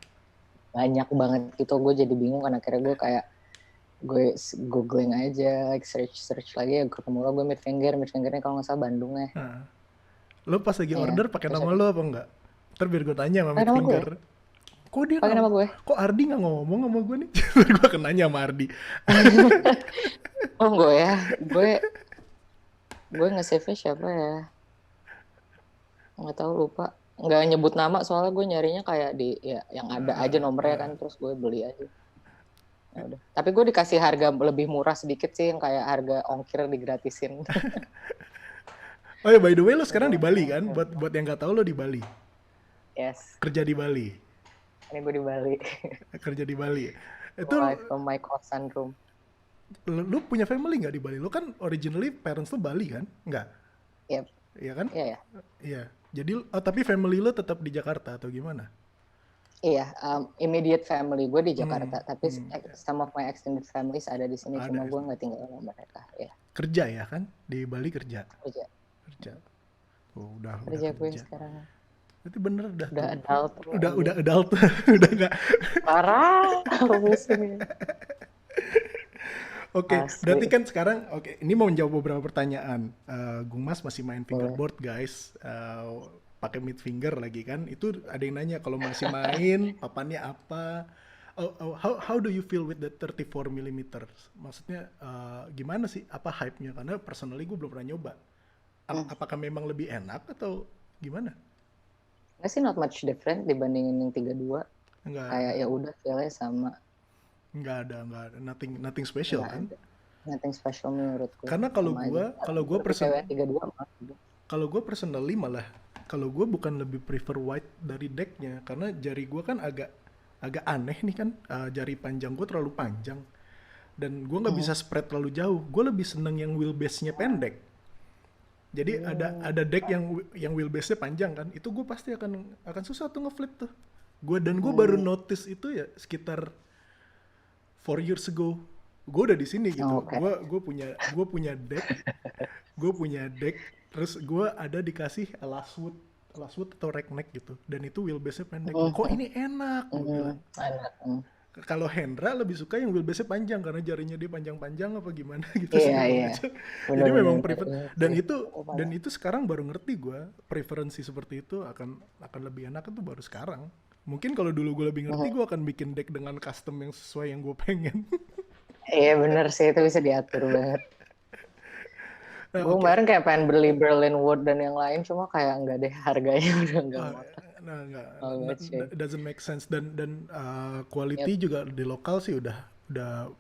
banyak banget gitu. Gue jadi bingung kan, akhirnya gue kayak gue googling aja, like search lagi ya, ketemu lo gue Midfingernya kalau nggak salah Bandung ya. Lo pas lagi order pakai nama lo apa enggak? Ntar biar gue tanya sama Midfinger. Kok dia nama gue? Kok Ardi nggak ngomong sama gue nih? Gue akan nanya sama Ardi. Oh enggak ya, gue nge-save siapa ya? Nggak tahu, lupa. Nggak nyebut nama soalnya gue nyarinya kayak di yang ada aja nomornya kan, terus gue beli aja. Ya udah. Tapi gue dikasih harga lebih murah sedikit sih, yang kayak harga ongkir digratisin. Oh ya, by the way lo sekarang di Bali kan? Buat yang nggak tahu lo di Bali. Yes. Kerja di Bali. Ini gue di Bali. Kerja di Bali. Itu from my kosan room. Lu punya family nggak di Bali? Lu kan originally parents lu Bali kan? Nggak? Yep. Iya kan? Iya. Iya. Jadi tapi family lu tetap di Jakarta atau gimana? Iya, immediate family gue di Hmm, Jakarta, tapi some of my extended families ada di sini, ada cuma gue nggak tinggal sama mereka. Ya, kerja ya kan di Bali kerja. kerja, Kerja. Oh, udah kerja gue yang kerja. sekarang Berarti bener dah udah tuh. adult tuh Udah anjing. adult. Udah nggak. Parah, pusing Oke, berarti asli. kan sekarang ini mau menjawab beberapa pertanyaan. Gung Mas masih main Boleh. fingerboard, guys. Pakai mid finger lagi kan. Itu ada yang nanya kalau masih main, papannya apa? How do you feel with the 34 millimeter? Maksudnya gimana sih? Apa hype-nya? Karena personally gue belum pernah nyoba. Hmm. Apakah memang lebih enak atau gimana? Nggak sih, not much different dibandingin yang 32. Kayak Nggak, ya udah feel-nya sama. nggak ada, nothing special Nggak kan? ada. Nothing special menurut gue. Karena Sama aja. Gue lebih kayak yang 32 malah. kalau gue personally malah kalau gue bukan lebih prefer wide dari decknya karena jari gue kan agak aneh nih kan, jari panjang gue terlalu panjang dan gue nggak bisa spread terlalu jauh. Gue lebih seneng yang wheelbase-nya pendek. Jadi ada deck yang wheelbase-nya panjang kan, itu gue pasti akan susah tuh ngeflip tuh. Gue baru notice itu ya sekitar 4 years ago. Gue udah di sini gitu. Oke. Gue punya deck terus gue ada dikasih Laswood atau Regneck gitu dan itu wheelbase-nya pendek. Kok ini enak gue bilang. Enak. Kalau Hendra lebih suka yang wheelbase-nya panjang karena jarinya dia panjang-panjang apa gimana gitu Iya, segala iya. macam. Jadi Benar-benar. memang prefer Iya dan sih. itu sekarang baru ngerti gue preferensi seperti itu akan lebih enak itu baru sekarang. Mungkin kalau dulu gue lebih ngerti gue akan bikin deck dengan custom yang sesuai yang gue pengen. Iya bener sih, itu bisa diatur banget. Nah, Gue oke. kemarin kayak pengen beli Berlin Wood dan yang lain, cuma kayak nggak deh, harganya udah nggak Ah, ngotak nah, nggak, banget sih. doesn't make sense dan Yep. quality juga di lokal sih udah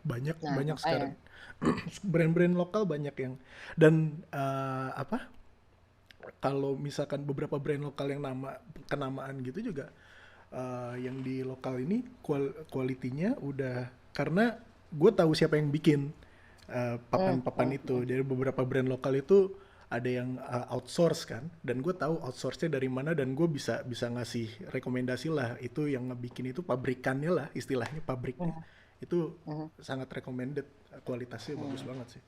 banyak Nah banyak makanya. sekarang brand-brand lokal banyak yang dan apa kalau misalkan beberapa brand lokal yang kenamaan gitu juga yang di lokal ini kualitinya udah karena gue tahu siapa yang bikin papan-papan itu dari beberapa brand lokal itu ada yang outsource kan dan gue tahu outsource-nya dari mana dan gue bisa bisa ngasih rekomendasi lah itu yang ngebikin itu pabrikannya lah istilahnya pabriknya itu sangat recommended kualitasnya bagus banget sih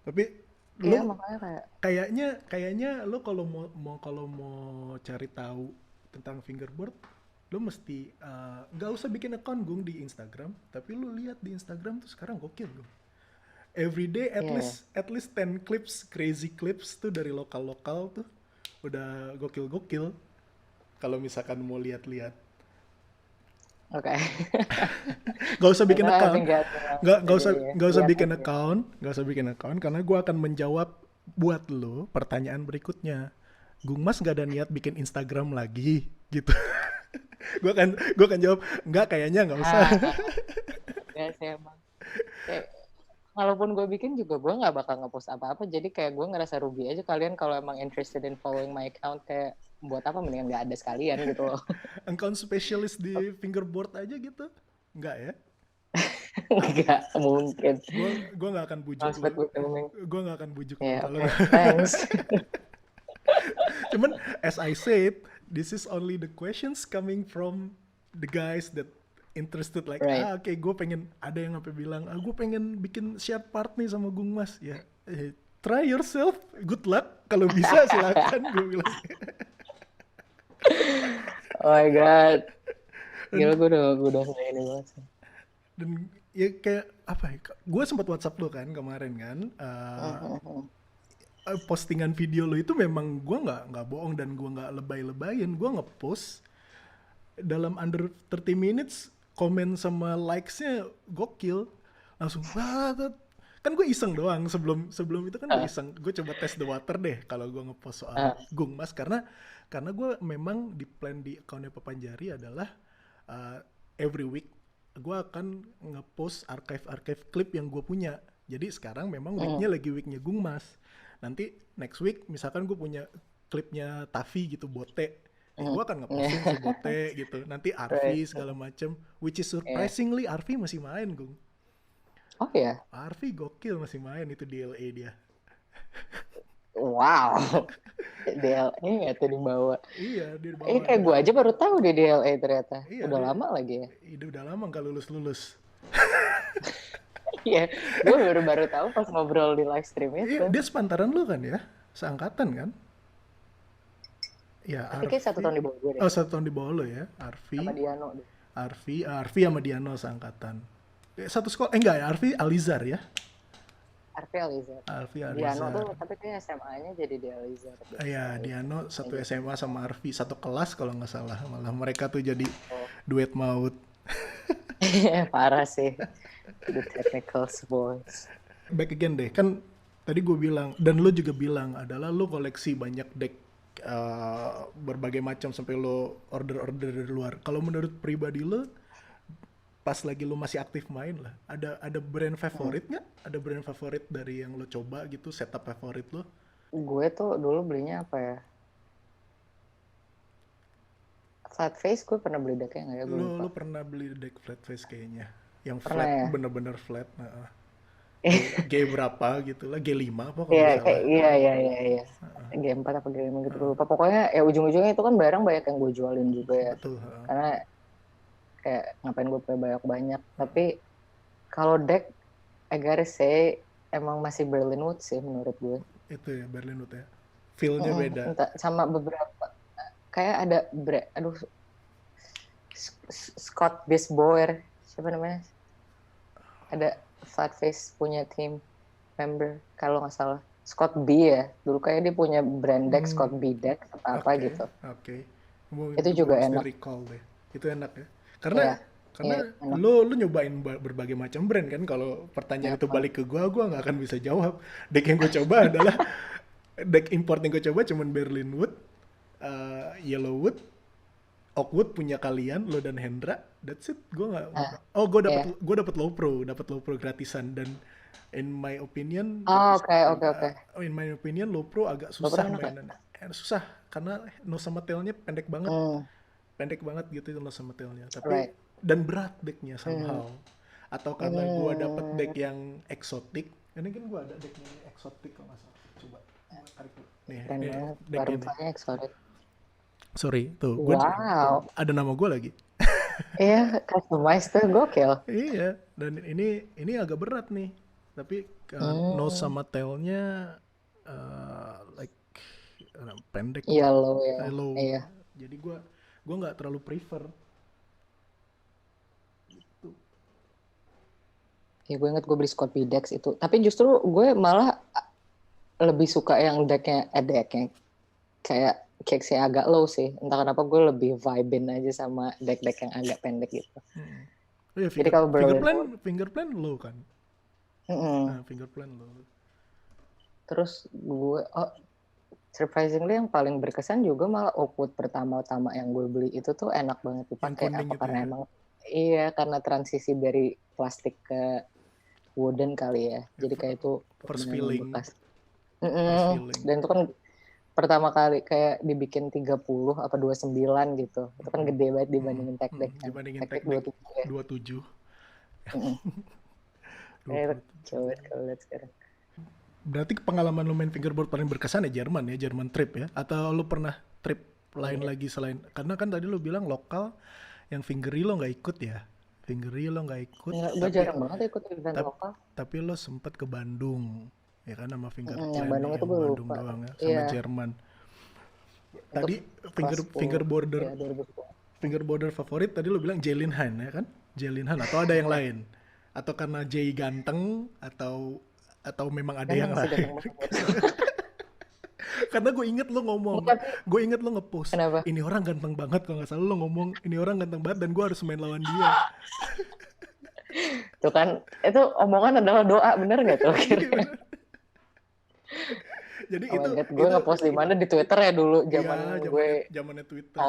tapi Iya lu makanya kayak. kayaknya lo kalau mau cari tahu tentang fingerboard lo mesti nggak usah bikin account Gung di Instagram tapi lo lihat di Instagram tuh sekarang gokil Gung every day at Iya. least at least 10 clips crazy clips tuh dari lokal tuh udah gokil kalau misalkan mau lihat-lihat Oke. nggak usah bikin Karena account having got nggak usah aja ya. nggak usah Lihat bikin aja. account nggak usah bikin account karena gue akan menjawab buat lo pertanyaan berikutnya Gung Mas nggak ada niat bikin Instagram lagi gitu gue akan jawab nggak kayaknya nggak usah Ah, ya sih emang. Kayak, walaupun gue bikin juga gue nggak bakal ngepost apa-apa, jadi kayak gue ngerasa rugi aja. Kalian kalau emang interested in following my account, kayak buat apa, mendingan nggak ada sekalian gitu loh. account spesialis di fingerboard aja gitu nggak ya Nggak mungkin. gue nggak akan bujuk lo Prospect becoming. gue nggak akan bujuk lo Ya kalau oke, thanks. cuman as I said this is only the questions coming from the guys that interested like Right. oke gue pengen ada yang sampai bilang gue pengen bikin shared part nih sama Gung Mas ya try yourself good luck kalau bisa silakan gue bilang Oh my god. Gila, gue udah nggak ini banget sih. dan ya kayak apa ya gue sempat WhatsApp lo kan kemarin kan postingan video lo itu memang gue nggak bohong dan gue nggak lebay-lebayin gue ngepost dalam under 30 minutes komen sama likes-nya gokil langsung banget kan gue iseng doang sebelum itu kan gue iseng gue coba test the water deh kalau gue ngepost soal Gung Mas karena gue memang di plan di akunnya Papanjari adalah every week gue akan ngepost archive klip yang gue punya jadi sekarang memang weeknya Gung Mas nanti next week misalkan gue punya klipnya Tavi gitu Bote gue akan ngeposting si Bote gitu nanti Arfi Right. segala macem which is Yeah. surprisingly Arfi masih main Gung Oh ya. Arfi gokil masih main itu di LA dia Wow. DLA nggak tuh dibawa. Iya, dia Kayak gue aja baru tahu di DLA ternyata. Iya, Udah lama lagi ya. dia udah lama nggak lulus. Iya, gue baru tahu pas ngobrol di live stream Iya, itu. dia sepantaran lu kan ya, seangkatan kan? Ya, Tapi kayak 1 tahun di bawah gue deh. Oh, 1 tahun di bawah lo ya, Sama Diano deh. Arfi sama Diano seangkatan. Satu sekolah, enggak ya, Arfi Alizar ya? Arfi Alizar. Alfi Diano Alizar. tuh tapi kayak SMA-nya jadi di Alizar. Ya, Diano satu SMA sama Arfi, satu kelas kalau nggak salah. Malah mereka tuh jadi duet maut. Parah sih. The Technicals boys. Back again deh, kan tadi gue bilang, dan lo juga bilang, adalah lo koleksi banyak deck berbagai macam sampai lo order-order dari luar. Kalau menurut pribadi lo, pas lagi lo masih aktif main lah, ada brand favorit nggak? Ada brand favorit dari yang lo coba gitu, setup favorit lo? Gue tuh dulu belinya apa ya? Flat face gue pernah beli decknya nggak ya? Gue lupa. Lo pernah beli deck flat face kayaknya, yang Pernah flat, ya? bener-bener flat. G berapa gitu lah, G5 apa kalau Iya, nggak salah. iya. G4 apa G5 gitu gue lupa. Pokoknya ya ujung-ujungnya itu kan barang banyak yang gue jualin juga ya. Betul. Karena kayak ngapain gue punya banyak-banyak. Tapi kalau deck, I gotta say emang masih Berlin Wood sih menurut gue. Itu ya, Berlin Wood ya. Feel-nya beda. Entah, sama beberapa kayak ada Scott Bisboer, siapa namanya? Ada flat face punya team member kalau nggak salah. Scott B ya, dulu kayak dia punya brand deck Scott B deck apa gitu. Oke. Itu juga enak. Recall deh. Itu enak ya. Karena enak. lo nyobain berbagai macam brand kan. Kalau pertanyaan itu balik ke gua nggak akan bisa jawab. Deck yang gue coba adalah deck import yang gue coba cuman Berlin Wood, Yellow Wood, Oakwood punya kalian, lo dan Hendra. That's it. Gue nggak. Gue dapet low pro gratisan, dan in my opinion. Oke. In my opinion, low pro agak susah mainan. Susah karena nose sama tailnya pendek banget. Pendek banget gitu nose sama tailnya. Tapi dan berat decknya somehow. Atau karena gue dapet deck yang eksotik. Ini kan gue ada decknya eksotik kalau nggak salah. Coba tarik nih. Baru tanya eksotik. Sorry, tuh. Wow. Ada nama gue lagi. Iya, customize tuh gokil. Iya, dan ini agak berat nih. Tapi nose sama tailnya like pendek. Yellow ya. Iya. Jadi gue nggak terlalu prefer. Gitu. Ya gue inget gue beli Scott B Dex itu. Tapi justru gue malah lebih suka yang decknya kayak case-nya agak low sih. Entah kenapa gue lebih vibe-in aja sama deck-deck yang agak pendek gitu. Ya, jadi kalau fingerplan low kan. Fingerplan low. Terus gue surprisingly yang paling berkesan juga malah Oakwood pertama-tama yang gue beli itu tuh enak banget dipakai. Apa karena ya? Emang iya, karena transisi dari plastik ke wooden kali ya. Jadi kayak itu first feeling. Dan itu kan pertama kali kayak dibikin 30 apa 29 gitu. Itu kan gede banget dibandingin tech deck kan. Dibandingin tech deck 27. Coba kalau lihat sekarang. Berarti pengalaman lu main fingerboard paling berkesan ya Jerman trip ya? Atau lu pernah trip lain lagi selain, karena kan tadi lu bilang lokal yang fingery lo nggak ikut ya? Fingery lo nggak ikut. Gue jarang banget ikut event lokal. Tapi lo sempet ke Bandung. Ya kan sama fingerplan yang Bandung itu gue lupa doang ya, sama Jerman. Tadi fingerboarder favorit tadi lo bilang Jalin Han ya kan? Jalin Han atau ada yang lain? Atau karena Jay ganteng atau memang ada yang lain? Karena gue inget lo ngomong, gue inget lo ngepost, ini orang ganteng banget kalau nggak salah lo ngomong, ini orang ganteng banget dan gue harus main lawan dia. Tuh kan, itu omongan adalah doa, bener nggak tuh? Jadi itu gue ngepost di mana di Twitter ya dulu zamannya Twitter.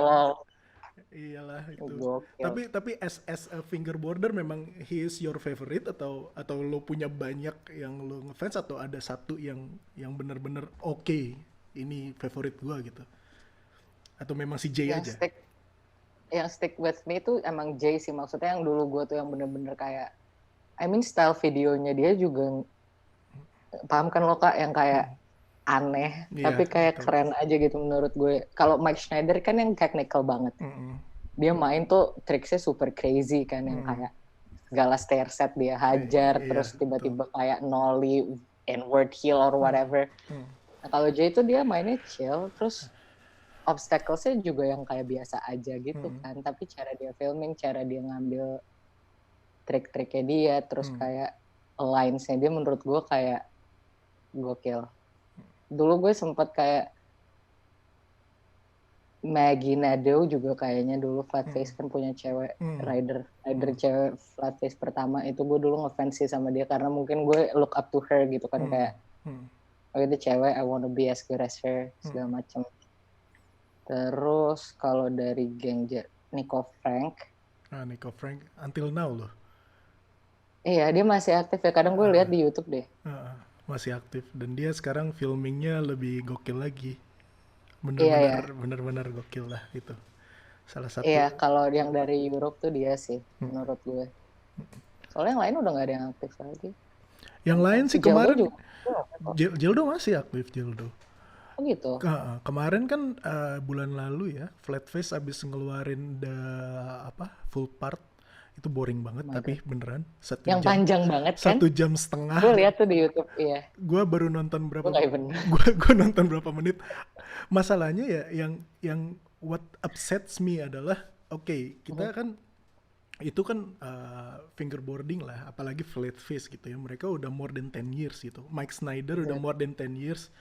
Iyalah itu. Tapi as a fingerboarder memang he is your favorite atau lo punya banyak yang lo ngefans atau ada satu yang benar-benar oke, ini favorit gua gitu. Atau memang si Jay aja. Yang stick with me itu emang Jay sih, maksudnya yang dulu gua tuh yang bener-bener kayak style videonya dia juga paham kan lo Kak, yang kayak aneh, Iya, tapi kayak betul. keren aja gitu menurut gue. Kalau Mike Schneider kan yang technical banget. Mm-mm. Dia main tuh tricksnya super crazy kan, yang Mm-mm. kayak segala stair set dia hajar, Iya, terus betul. tiba-tiba kayak nollie, inward heel or whatever. Mm. Nah kalau Jay itu dia mainnya chill, terus obstacles-nya juga yang kayak biasa aja gitu Mm. kan. Tapi cara dia filming, cara dia ngambil trik-triknya dia, terus Mm. kayak lines-nya dia menurut gue kayak gokil. Dulu gue sempet kayak Maggie Nadeau juga kayaknya dulu Flatface kan punya cewek Mm. rider Mm. cewek Flatface pertama itu gue dulu ngefans sih sama dia karena mungkin gue look up to her gitu kan Mm. kayak Mm. oh itu cewek I wanna be as good as her Mm. segala macam. Terus kalau dari geng Nico Frank, Nico Frank until now loh. iya dia masih aktif ya. Kadang gue lihat di YouTube deh. Masih aktif dan dia sekarang filmingnya lebih gokil lagi. Iya Bener-bener ya, bener-bener gokil lah itu. Salah iya satu. kalau yang dari Europe tuh dia sih menurut gue. Soalnya yang lain udah nggak ada yang aktif lagi. Yang Nggak tahu. lain sih Jeldo kemarin juga. Kok. Jeldo masih aktif Jeldo. Oh gitu. Kemarin kan bulan lalu ya, Flatface abis ngeluarin apa full part itu boring banget Oh my tapi God. beneran Yang panjang banget kan? 1,5 jam. Gue lihat tuh di YouTube, iya. Gue baru nonton Gue berapa kayak bener. gue nonton berapa menit. Masalahnya ya yang what upsets me adalah oke, kita kan itu kan fingerboarding lah, apalagi Flatface gitu ya, mereka udah more than 10 years gitu. Mike Snyder udah more than 10 years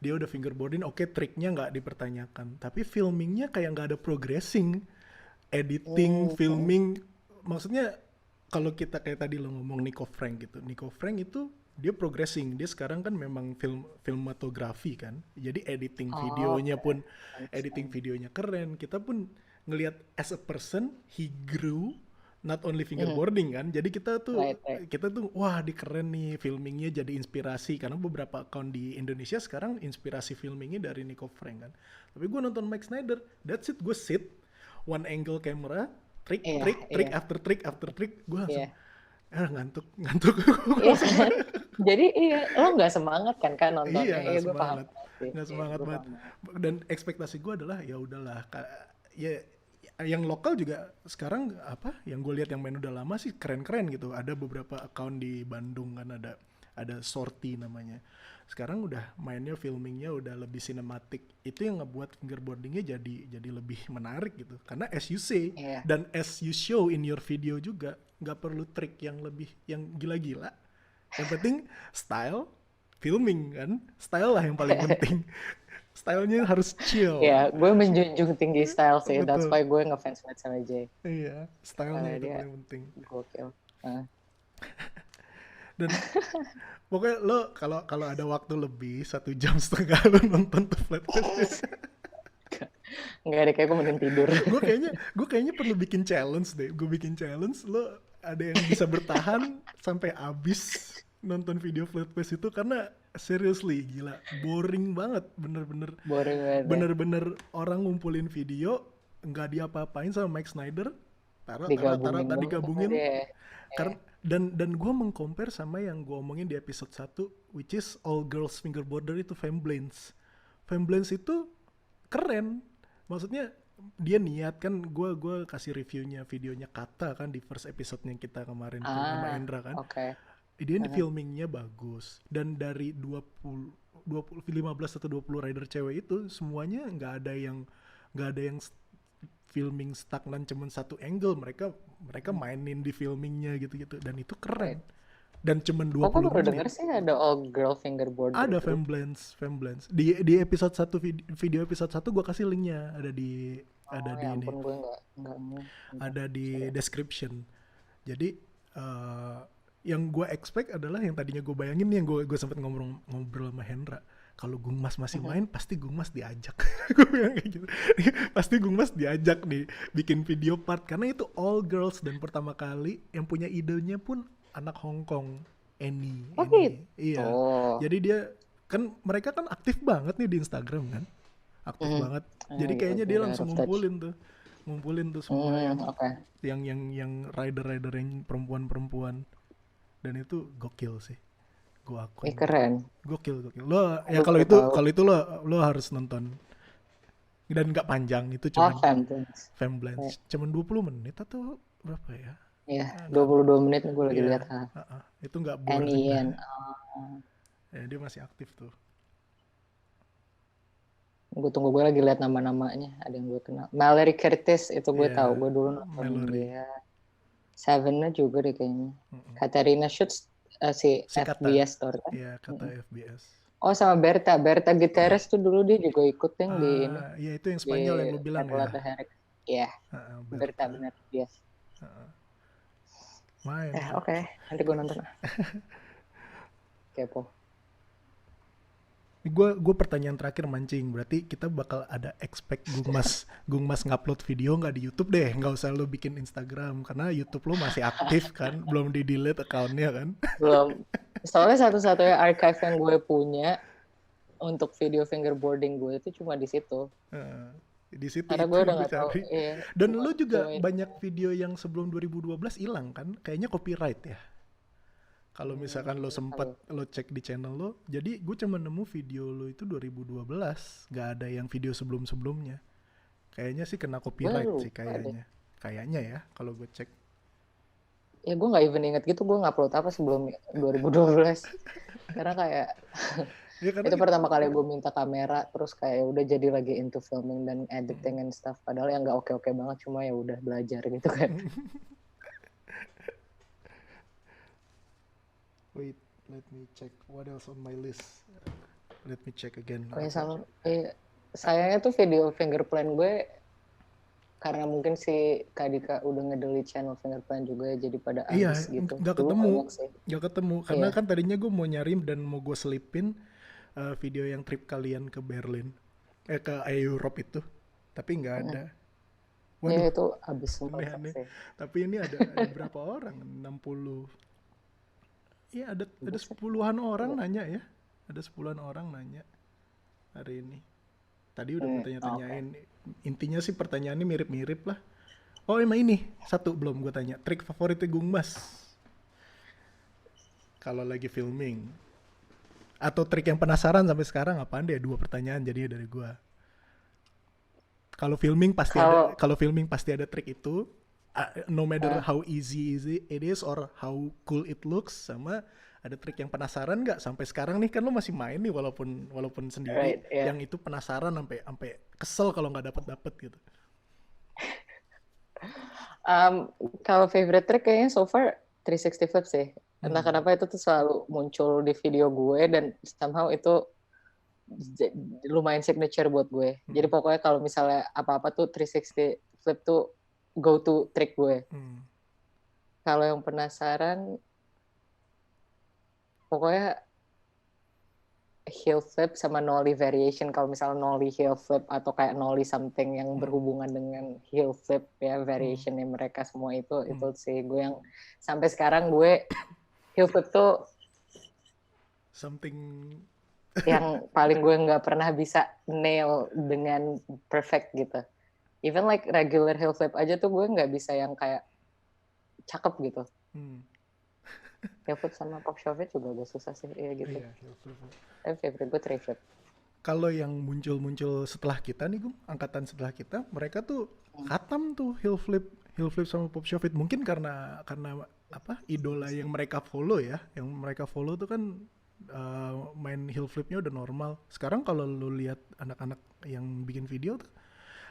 dia udah fingerboarding, oke, triknya nggak dipertanyakan, tapi filmingnya kayak nggak ada progressing, editing, filming, maksudnya kalau kita kayak tadi lo ngomong Nico Frank gitu, Nico Frank itu dia progressing, dia sekarang kan memang filmatografi kan, jadi editing videonya pun editing videonya keren, kita pun ngelihat as a person he grew, not only fingerboarding kan, jadi kita tuh Right. wah di keren nih filmingnya, jadi inspirasi karena beberapa account di Indonesia sekarang inspirasi filmingnya dari Nico Frank kan. Tapi gue nonton Mike Snyder, that's it, gue sit one angle camera, trick after trick, gue langsung ngantuk Iya kan? Jadi lo nggak semangat kan nontonnya? iya nggak Gue paham semangat sih. nggak semangat Gue banget, paham. dan ekspektasi gue adalah ya udahlah ya yang lokal juga sekarang apa yang gue lihat yang main udah lama sih keren-keren gitu, ada beberapa account di Bandung kan, ada Sorti namanya, sekarang udah mainnya filmingnya udah lebih sinematik, itu yang ngebuat fingerboardingnya jadi lebih menarik gitu, karena as you say dan as you show in your video juga nggak perlu trik yang lebih yang gila-gila, yang penting style filming kan, style lah yang paling penting. Stylenya harus chill. Iya, gue menjunjung tinggi style sih. That's Betul. why gue ngefans banget sama Jay. Iya, stylenya itu Dia paling penting. gokil. Dan pokoknya lo kalau ada waktu lebih 1,5 jam lo nonton tuh Flatface. Nggak ada, kayak gue mending tidur. gue kayaknya perlu bikin challenge deh. Gue bikin challenge, lo ada yang bisa bertahan sampai habis nonton video Flatface itu, karena seriously gila, boring banget, bener-bener Boring banget. bener-bener orang ngumpulin video nggak diapa-apain sama Mike Snyder, taruh digabungin. Karena dan gue mengcompare sama yang gue omongin di episode 1, which is all girls fingerboarder itu Femblance itu keren, maksudnya dia niat kan, gue kasih reviewnya videonya Kata kan di first episode-nya kita kemarin tuh sama Endra kan. Dia filmingnya bagus, dan dari 15 atau 20 rider cewek itu semuanya nggak ada yang filming stagnan cuman satu angle, mereka mainin di filmingnya gitu-gitu, dan itu keren. Dan cuman 20 menit. Aku baru denger sih ada all girl fingerboard. Ada Femblance. Di episode 1 video episode 1 gue kasih linknya, ada di ini. Ada di description. Jadi yang gue expect adalah yang tadinya gue bayangin nih, yang gue sempat ngobrol sama Hendra, kalau Gung Mas masih main pasti Gung Mas diajak. Gue bilang kayak gitu. Pasti Gung Mas diajak nih bikin video part, karena itu all girls, dan pertama kali yang punya idenya pun anak Hong Kong, Annie. Iya. Jadi dia kan, mereka kan aktif banget nih di Instagram kan. Aktif banget. Jadi kayaknya dia langsung ngumpulin tuh semua yang rider yang perempuan-perempuan. Dan itu gokil sih. gue akuin. Keren. Gokil. Lo ya Gue kalau baru itu tahu. lo harus nonton. Dan nggak panjang, itu cuman Femblance. Femblance. Cuman 20 menit atau berapa ya? Iya, Nggak 22 menit nih gue lagi Iya, lihat. itu nggak boring lah. Anian. Ya, dia masih aktif tuh. Gue tunggu, gue lagi lihat nama-namanya. Ada yang gue kenal. Mallory Curtis itu gue Iya, tahu. Gue dulu nonton Mallory. dia. Seven-nya juga deh kayaknya. Mm-mm. Katarina Schutz si Si Kata. FBS store kan? Iya, Kata FBS. Oh sama Berta Gutierrez tuh dulu dia juga ikut yang di ini. Iya, itu yang Di Spanyol yang lu bilang ya. Atlanta Herrick. Iya, Berta benar dia. Main. Oke. Nanti gue nonton. Kepo. Gue pertanyaan terakhir mancing, berarti kita bakal ada expect Gung Mas ngupload video nggak di YouTube deh, nggak usah lo bikin Instagram karena YouTube lo masih aktif kan, belum di delete accountnya kan? Belum. Soalnya satu-satunya archive yang gue punya untuk video fingerboarding gue itu cuma di situ. Di situ Karena itu gue udah gue nggak tahu. cari. Iya, Dan lo juga cuma banyak video yang sebelum 2012 hilang kan? Kayaknya copyright ya. Kalau misalkan lo sempat lo cek di channel lo, jadi gue cuma nemu video lo itu 2012, nggak ada yang video sebelum-sebelumnya. Kayaknya sih kena copyright sih kayaknya. Kayaknya ya kalau gue cek. Ya gue nggak even inget gitu gue ngupload apa sebelum 2012. Karena kayak Ya, karena itu pertama kali gue minta kamera, terus kayak udah jadi lagi into filming dan editing and stuff. Padahal yang nggak oke-oke banget, cuma ya udah belajar gitu kan. Wait, let me check what else on my list. Let me check again. Oh ya sama, sayangnya tuh video fingerprint gue karena mungkin si Kadika udah ngedelete channel fingerprint juga jadi pada habis gitu. Nggak ketemu karena kan tadinya gue mau nyari dan mau gue selipin video yang trip kalian ke Berlin, ke Europe itu, tapi nggak ada. Waduh, ya itu habis semua sih. Tapi ini ada berapa orang? 60. Iya, ada 10-an orang nanya ya. Ada 10-an orang nanya hari ini. Tadi udah gue tanya-tanyain. Intinya sih pertanyaannya mirip-mirip lah. Oh, emang ini satu belum gue tanya. Trik favoritnya Gung Mas kalau lagi filming. Atau trik yang penasaran sampai sekarang apaan deh? 2 pertanyaan jadi dari gue. Kalau filming pasti ada trik itu. No matter how easy it is or how cool it looks, sama ada trik yang penasaran nggak sampai sekarang nih, kan lo masih main nih walaupun sendiri, yang itu penasaran sampai kesel kalau nggak dapet gitu. Kalau favorite trick kayaknya so far 360 flip sih. Entah kenapa itu tuh selalu muncul di video gue dan somehow itu lumayan signature buat gue. Jadi pokoknya kalau misalnya apa-apa tuh 360 flip tuh go to trick gue. Kalau yang penasaran, pokoknya heel flip sama nollie variation. Kalau misalnya nollie heel flip atau kayak nollie something yang berhubungan dengan heel flip ya, variationnya mereka semua itu sih gue yang sampai sekarang gue heel flip tuh something yang paling gue nggak pernah bisa nail dengan perfect gitu. Even like regular heel flip aja tuh gue nggak bisa yang kayak cakep gitu. Heel flip sama pop shove juga agak susah sih, ya gitu. Tapi favorite gue three flip. Kalau yang muncul setelah kita nih, Gung, angkatan setelah kita, mereka tuh khatam tuh heel flip sama pop shove. Mungkin karena apa? Idola yang mereka follow ya, yang mereka follow tuh kan main heel flipnya udah normal. Sekarang kalau lu lihat anak-anak yang bikin video tuh,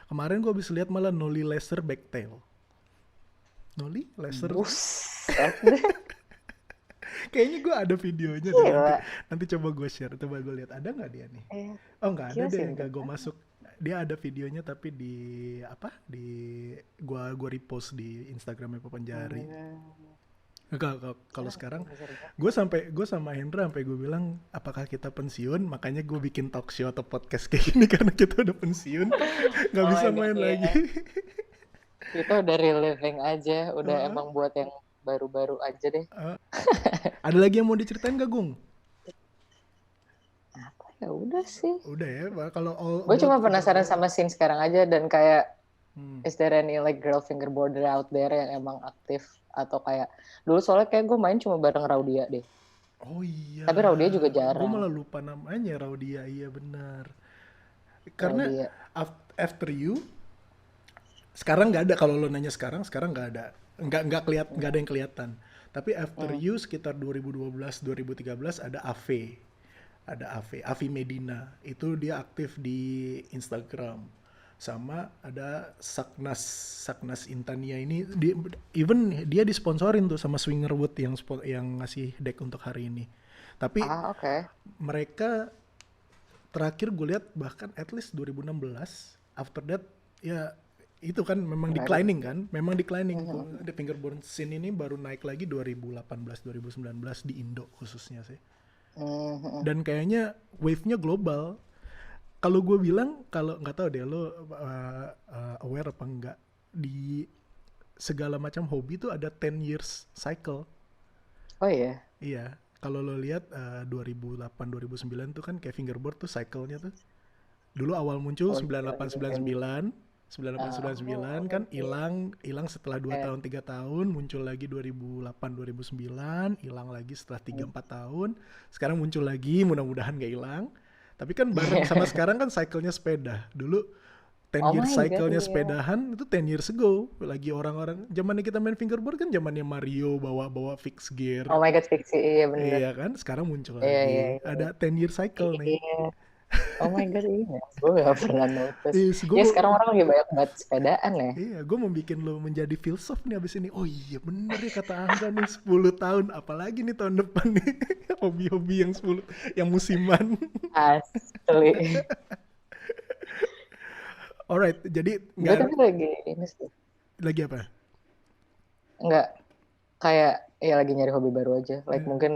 kemarin gue bisa lihat malah nollie laser backtail. Nollie laser. Kayaknya gue ada videonya deh. Nanti coba gue share. Coba gue lihat ada nggak dia nih. Oh nggak ada deh. Nggak gue masuk. Dia ada videonya tapi di gue repost di Instagramnya Papanjari. Kalau sekarang gue sama Hendra sampai gue bilang apakah kita pensiun, makanya gue bikin talk show atau podcast kayak gini karena kita udah pensiun, nggak bisa main lagi. Kita udah reliving aja, udah emang buat yang baru-baru aja deh. Ada lagi yang mau diceritain gak, Gung? Apa ya, udah sih. Udah ya, kalau gue cuma penasaran sama scene sekarang aja dan kayak is there any like girl fingerboarder out there yang emang aktif atau kayak dulu soalnya kayak gue main cuma bareng Raudia deh. Oh iya, Tapi Raudia juga gue jarang. malah lupa namanya Raudia, iya benar. Karena Raudia. After You sekarang nggak ada, kalau lo nanya sekarang nggak ada, nggak ada yang kelihatan. Tapi After Hmm. You sekitar 2012 2013 ada Ave, Avi Medina, itu dia aktif di Instagram. Sama ada Saknas Intania ini, even dia disponsorin tuh sama Swingerwood yang ngasih deck untuk hari ini. Tapi Ah, oke. mereka terakhir gue lihat bahkan at least 2016, after that ya itu kan memang Nggak ada. declining kan, memang declining. Mhm. The fingerboard scene ini baru naik lagi 2018 2019 di Indo khususnya sih. Mhm. Dan kayaknya wave-nya global. Kalau gue bilang, kalau nggak tahu deh lo aware apa enggak, di segala macam hobi tuh ada 10 years cycle. Oh iya. Iya, kalau lo lihat 2008 2009 tuh kan kayak fingerboard tuh cycle-nya tuh dulu awal muncul Oh iya, iya. 9899 9899 Oh, kan iya. hilang setelah 2 Eh, tahun 3 tahun, muncul lagi 2008 2009, hilang lagi setelah 3 4 tahun, sekarang muncul lagi, mudah-mudahan gak hilang. Tapi kan bareng sama sekarang kan cycle-nya sepeda. Dulu 10 Oh years my God, cycle-nya iya. sepedahan itu 10 years ago. Lagi orang-orang zamannya kita main fingerboard kan zamannya Mario bawa fix gear. Oh my God, fiksi. Iya, bener. Iya kan, sekarang muncul Iya, iya, lagi. iya. Ada 10 year cycle nih. Iya. Oh my God, iya. Gue gak pernah notice. Gue Ya mau, sekarang orang lagi banyak banget sepedaan ya. iya, gue mau bikin lo menjadi filsuf nih abis ini. Oh iya bener ya kata Angga nih, 10 tahun. Apalagi nih tahun depan nih. Hobi-hobi yang 10, yang musiman. Asli. Alright, jadi Gue nggak tapi lagi ini sih. lagi apa? Nggak, kayak ya lagi nyari hobi baru aja. Like Eh, mungkin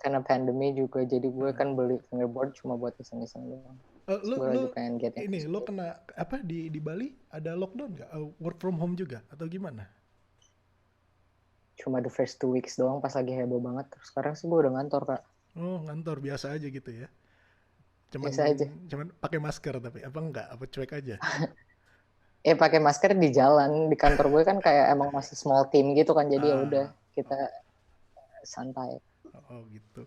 karena pandemi juga, jadi gue kan beli fingerboard cuma buat iseng-iseng doang. Terus lo gue lo lagi pengen get into ini lo speed. kena apa di Bali ada lockdown nggak? Work from home juga atau gimana? Cuma the first 2 weeks doang pas lagi heboh banget. Terus sekarang sih gue udah ngantor, Kak. Oh ngantor biasa aja gitu ya. Cuman Biasa aja. cuman pakai masker tapi apa enggak? Apa cuek aja? Ya pakai masker di jalan. Di kantor gue kan kayak emang masih small team gitu kan. Jadi ya udah Ah, kita santai. oh gitu.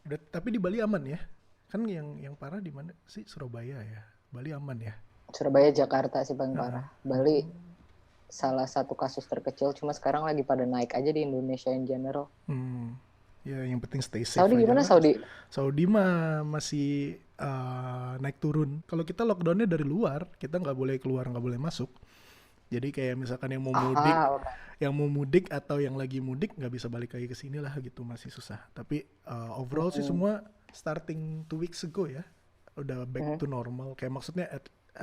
Udah, tapi di Bali aman ya? Kan yang parah di mana sih? Surabaya ya. Bali aman ya? Surabaya, Jakarta sih paling Heeh. parah. Bali salah satu kasus terkecil. Cuma sekarang lagi pada naik aja di Indonesia in general. Hmm. Ya yang penting stay safe Saudi aja gimana, lah. Saudi? Saudi mah masih naik turun. Kalau kita lockdownnya dari luar, kita nggak boleh keluar, nggak boleh masuk. Jadi kayak misalkan Ah, oke. yang mau mudik atau yang lagi mudik nggak bisa balik lagi ke sini lah gitu, masih susah. Tapi overall sih Mm-mm. semua starting 2 weeks ago ya udah back Mm-mm. to normal. Kayak maksudnya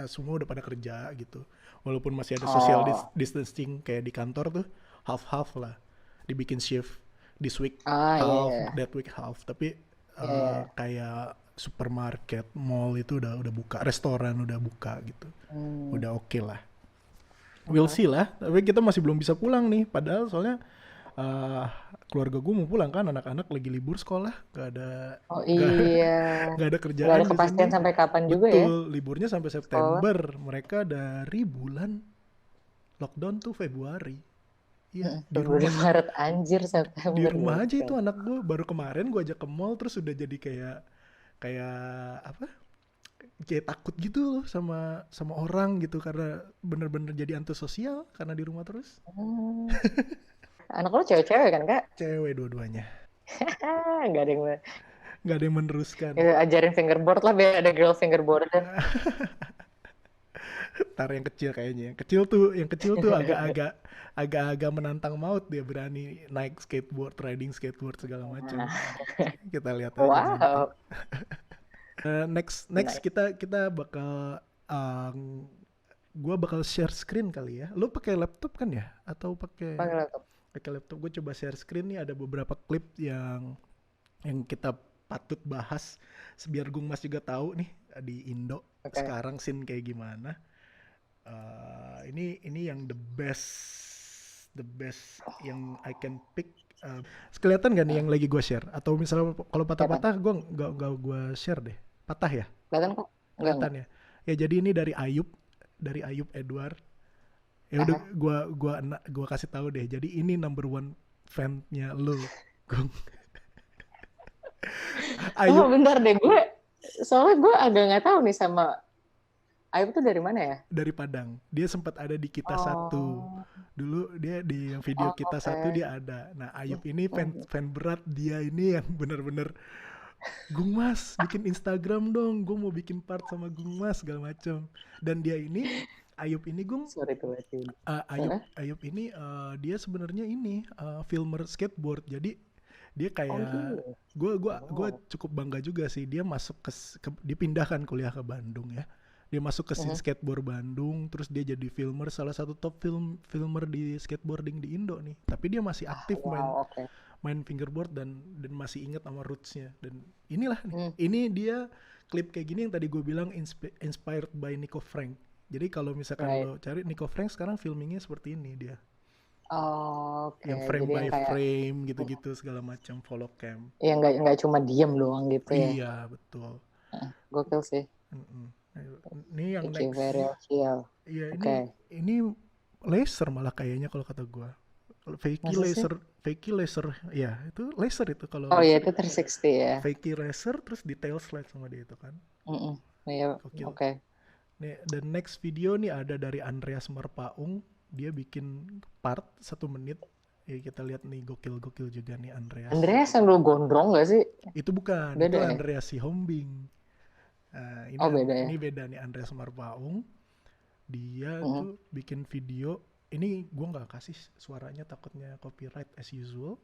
semua udah pada kerja gitu. Walaupun masih ada social Oh, distancing kayak di kantor tuh half-half lah. Dibikin shift this week ah, iya, half, iya. that week half. Tapi Iya, iya. kayak supermarket, mall itu udah buka, restoran udah buka gitu. Hmm, Udah oke lah. We'll oke. see lah. Tapi kita masih belum bisa pulang nih. Padahal soalnya eh keluarga gue mau pulang kan, anak-anak lagi libur sekolah, Oh gak, iya, gak ada nggak kerjaan ada di sini. kepastian sampai kapan juga ya Betul, liburnya sampai sekolah. September. Mereka dari bulan lockdown tuh Februari. Iya, di Februari, rumah, Maret, anjir, di September, rumah aja itu gokil. anak gue. Baru kemarin gue ajak ke mall terus udah jadi kayak kayak apa? Kayak takut gitu loh sama sama orang gitu karena bener-bener jadi antisosial karena di rumah terus. Hmm. Anak lo cewek-cewek kan, Kak? Cewek dua-duanya. Nggak ada yang Nggak ada yang meneruskan. ya, ajarin fingerboard lah biar ada girl fingerboard. Tar yang kecil tuh agak-agak menantang maut, dia berani naik skateboard, riding skateboard segala macam. Nah, Kita lihat aja nanti. wow, Next nice. kita bakal gua bakal share screen kali ya. Lu pakai laptop kan ya? Atau pakai Pakai laptop. pakai laptop? Gue coba share screen nih, ada beberapa klip yang kita patut bahas biar Gung Mas juga tahu nih di Indo Oke. sekarang scene kayak gimana. Ini yang the best yang I can pick. Kelihatan gak nih Nah, yang lagi gue share? Atau misalnya kalau kelihatan. patah-patah gue nggak gue share deh. Patah ya? Kelihatan kok? Enggak. Kelihatan ya? Ya jadi ini dari Ayub Edward. Ya udah Aha. gua kasih tahu deh. Jadi ini number one fan-nya lo, Gung. Oh Ayub bentar deh, soalnya gue agak nggak tahu nih sama Ayub tuh dari mana ya? dari Padang. Dia sempat ada di Kita Satu. Oh, Dulu dia di yang video oh Kita Satu oke. dia ada. Nah, Ayub ini fan berat, dia ini yang bener-bener Gung Mas bikin Instagram dong, gue mau bikin part sama Gung Mas segala macem. Dan dia ini Ayub ini Gung, Sorry tuh berarti. Ayub Ayub ini dia sebenarnya ini filmer skateboard. Jadi dia Oh kayak gitu. gue Oh. cukup bangga juga sih, dia masuk dipindahkan kuliah ke Bandung ya. Dia masuk ke scene Mhm. skateboard Bandung, terus dia jadi filmer, salah satu top filmer di skateboarding di Indo nih. Tapi dia masih Ah, aktif main wow, oke. main fingerboard dan masih inget sama rootsnya. Dan inilah nih, Hmm, ini dia klip kayak gini yang tadi gue bilang inspired by Nico Frank. Jadi kalau misalkan right. lo cari Nico Frank sekarang filmingnya seperti ini dia, Oh, oke. yang frame Jadi by yang kayak frame gitu-gitu segala macam, follow cam. yang nggak cuma diem doang gitu ya. Iya betul. Gokil sih. Mm-mm. Ini yang Vicky next, Varial. iya Oke. ini laser malah kayaknya kalau kata gue. Masa sih? Fakey laser, ya itu laser itu kalau Oh iya itu 360 ya. fakey laser terus detail slide sama dia itu kan. Mm-mm. Iya, Gokil. oke. Nih, the next video nih ada dari Andreas Merpaung. Dia bikin part 1 menit. Ya kita lihat nih, gokil-gokil juga nih Andreas. Andreas yang dulu gondrong gak sih? Itu bukan, itu Beda ya? Andreas si Hombing. Oh beda ya? Ini beda nih Andreas Merpaung. Dia Mm-mm. tuh bikin video. Ini gue nggak kasih suaranya, takutnya copyright as usual.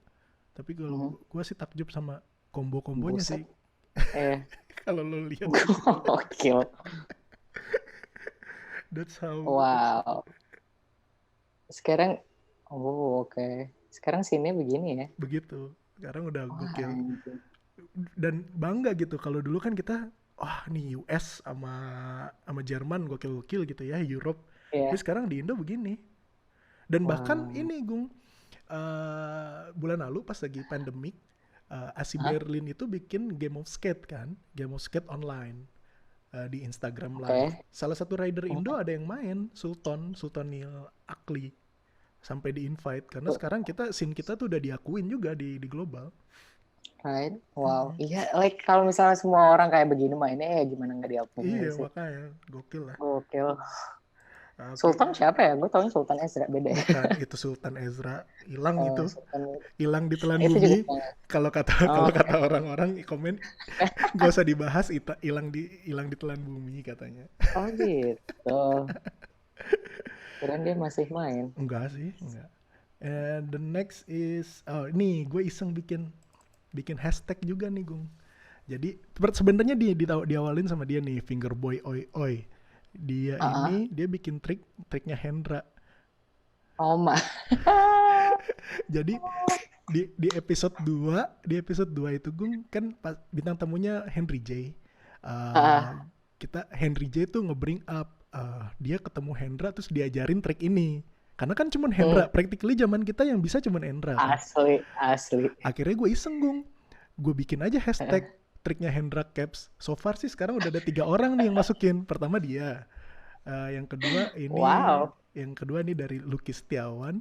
Tapi kalau Mm-mm. gue sih takjub sama kombo-kombonya Buset. sih. Eh, Kalau lo lihat, gokil. that's how. Wow. Sekarang, oh oke. Sekarang sini begini ya? Begitu. Sekarang udah Oh, gokil. anjing. Dan bangga gitu kalau dulu kan kita nih US sama sama Jerman gokil-gokil gitu ya, Europe. Tapi Iya. sekarang di Indo begini. Dan bahkan Wow. ini Gung, bulan lalu pas lagi pandemik, Asi Hah? Berlin itu bikin game of skate kan, game of skate online di Instagram Live. Oke. Salah satu rider Indo ada yang main, Sultanil Akli, sampai di invite karena sekarang scene kita tuh udah diakuin juga di global. Right. Wow. Iya, like kalau misalnya semua orang kayak begini mainnya ya gimana nggak diakuin Iya sih. makanya gokil lah. Gokil. Oke, Sultan siapa ya? Gue taunya Sultan Ezra beda ya. bukan itu Sultan Ezra, hilang itu, Sultan hilang ditelan itu juga bumi. banget. Kalau kata Oh, kalau oke. kata orang-orang komen, gak usah dibahas, hilang ditelan bumi katanya. Oh gitu. Kirain dia masih main. Enggak sih, enggak. And the next is, nih gue iseng bikin hashtag juga nih Gung. Jadi sebenarnya diawalin sama dia nih, Fingerboy Oi Oi. Dia Ah, ini dia bikin triknya Hendra. oh my. Jadi di episode 2 itu Gung kan bintang tamunya Henry J. Uh, Ah, Henry J tuh nge-bring up dia ketemu Hendra terus diajarin trik ini. Karena kan cuman Hendra, hmm, practically zaman kita yang bisa cuman Hendra kan. asli, asli. Akhirnya gue iseng Gung, gue bikin aja hashtag triknya Hendra Caps. So far sih sekarang udah ada 3 orang nih yang masukin. Pertama dia, yang kedua ini, Wow. dari Lucky Setiawan.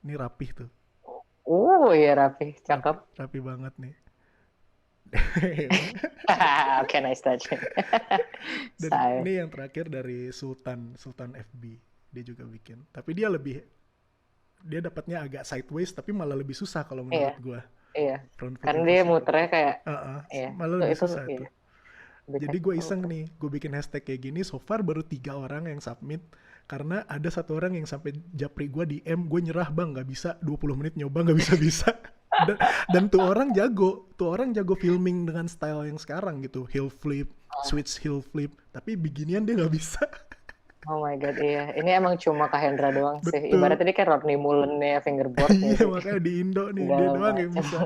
Ini rapih tuh, Iya rapi, rapi, cakep. rapi banget nih. Oke, nice touch. Dan Saya. ini yang terakhir dari Sultan FB, dia juga bikin. Tapi dia dapatnya agak sideways, tapi malah lebih susah kalau Iya, menurut gua. iya. Front foot Karena dia impossible. muternya kayak, iya. Malah lebih Itu susah iya. tuh. Lebih Jadi gue technical. iseng nih, gue bikin hashtag kayak gini. So far baru 3 orang yang submit. Karena ada 1 orang yang sampai japri gue DM, gue nyerah bang, nggak bisa 20 menit nyoba nggak bisa. dan tuh orang jago filming dengan style yang sekarang gitu, heel flip, switch heel flip. Tapi beginian dia nggak bisa. Oh my god, iya. Ini emang cuma Kak Hendra doang sih. Betul. Ibaratnya dia kayak Rodney Mullen-nya fingerboard Iya sih. makanya di Indo nih dia Segala doang yang macam. bisa.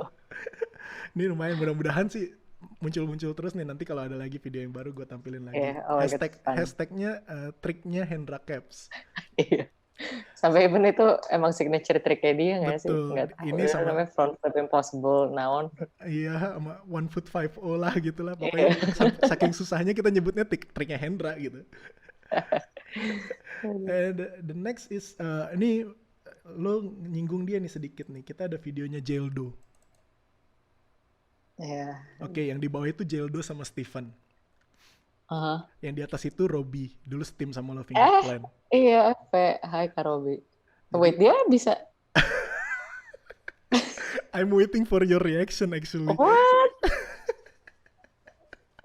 Ini lumayan, mudah-mudahan sih muncul terus nih, nanti kalau ada lagi video yang baru gue tampilin lagi. Iya, oh my god, fun. Hashtagnya triknya Hendra Caps. Iya. Sampai even itu emang signature tricknya dia nggak sih? Betul. Nggak tahu. Ini Itu sama, namanya front flip impossible naon. iya, sama 1 foot 5 lah gitu lah. Iya. Pokoknya saking susahnya kita nyebutnya triknya Hendra gitu. The next is, ini lo nyinggung dia nih sedikit nih. Kita ada videonya Jeldo. Iya. Oke, yang di bawah itu Jeldo sama Steven. Aha. Yang di atas itu Robby, dulu setim sama Love Finger Eh, Clan. iya, Hai Kak Robi. Jadi Wait, dia bisa. I'm waiting for your reaction actually. What?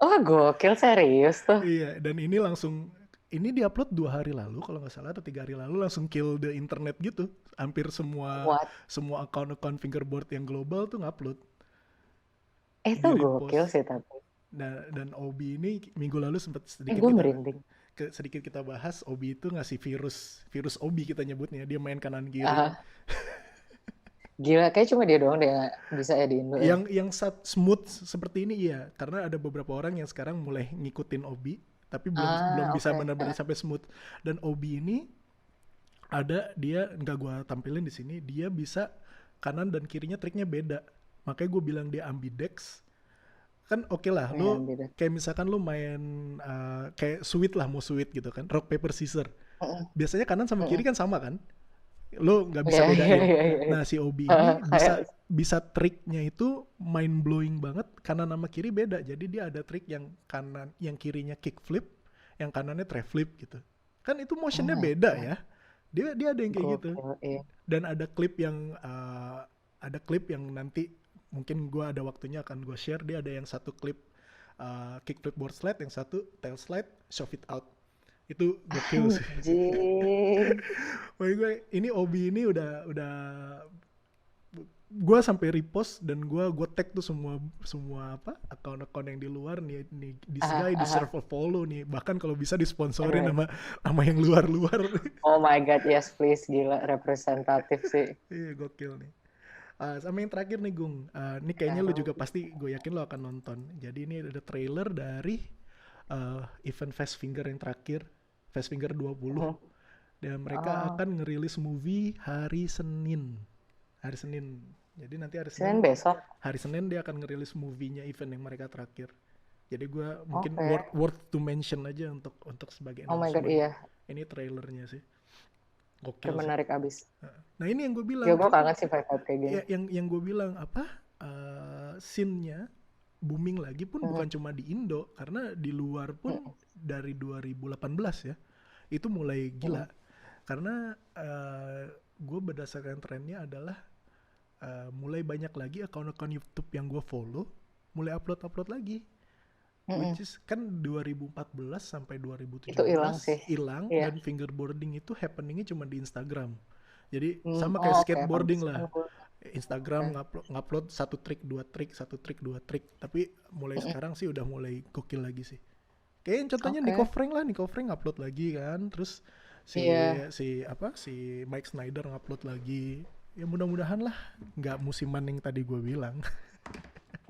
Oh, gokil serius tuh. Iya, dan ini langsung ini diupload 2 hari lalu kalau nggak salah atau 3 hari lalu, langsung kill the internet gitu. Hampir semua What? semua akun-akun fingerboard yang global tuh ngupload, Itu di gokil repost. sih tapi. Dan Obi ini minggu lalu sempat sedikit Gue kita merinding. sedikit kita bahas. Obi itu ngasih virus virus Obi kita nyebutnya, dia main kanan kiri. Ah, gila, kayak cuma dia doang deh yang bisa ya di Indo ya. Yang smooth seperti ini iya, karena ada beberapa orang yang sekarang mulai ngikutin Obi, tapi belum belum Ah, bisa oke. benar-benar sampai smooth. Dan Obi ini ada, dia nggak gua tampilin di sini, dia bisa kanan dan kirinya triknya beda. Makanya gue bilang dia ambidex. Kan oke lah, Ya, lo beda. kayak misalkan lo main kayak suit lah, mau suit gitu kan, rock paper scissor. Mm-mm, Biasanya kanan sama kiri mm-mm. kan sama kan, lo nggak bisa Iya, iya, bedain. iya, iya, iya. Nah si Obi ini Kayak, bisa bisa triknya itu mind blowing banget, kanan sama kiri beda. Jadi dia ada trik yang kanan, yang kirinya kick flip, yang kanannya tray flip gitu. Kan itu oh motionnya my beda God, ya. Dia ada yang kayak gitu. gokil, iya. Dan ada klip yang nanti mungkin gue ada waktunya akan gue share. Dia ada yang satu klip kickflip board slide, yang satu tail slide shove it out. Itu gokil sih. Anjing. Maksud gue ini Obi ini udah gue sampai repost, dan gue tag tuh semua semua apa akun-akun yang di luar nih this Ah, guy ah, deserve a follow nih, bahkan kalau bisa disponsorin ah. sama yang luar-luar. Oh my God, yes please, gila representatif sih. Iya gokil nih. Sama yang terakhir nih Gung, ini kayaknya lu Ah, juga pasti, gue yakin lo akan nonton. Jadi ini ada trailer dari event Fast Finger yang terakhir, Fast Finger 20. mhm. Dan mereka Oh, akan ngerilis movie hari Senin. Hari Senin. Jadi nanti Senin besok. hari Senin dia akan ngerilis movie-nya event yang mereka terakhir. Jadi gue mungkin Oke. worth to mention aja untuk sebagai Oh my God, announcement. iya. Ini trailernya sih. Udah Gokil sih. menarik abis. Nah ini yang gue Ya bilang, gue kangen sih vibe-vibe kayak gini. ya yang gue bilang apa, scene-nya booming lagi pun Mhm, bukan cuma di Indo, karena di luar pun mhm, dari 2018 ya itu mulai mhm. gila. Karena gue berdasarkan trennya adalah mulai banyak lagi akun-akun YouTube yang gue follow mulai upload lagi, which Mhm. is kan 2014 sampai Itu hilang 2017 sih. hilang, Iya. dan fingerboarding itu happeningnya cuma di Instagram. Jadi Hmm, sama oh kayak oke, skateboarding pantesan lah, gue. Oke. Instagram ngupload satu trik dua trik, satu trik dua trik. Tapi mulai Mhm. sekarang sih udah mulai gokil lagi sih. Kayak contohnya Nico Oke. Frank lah, Nico Frank ngupload lagi kan, terus si Iya. si Mike Snyder ngupload lagi. Ya mudah-mudahan lah nggak musiman yang tadi gue bilang.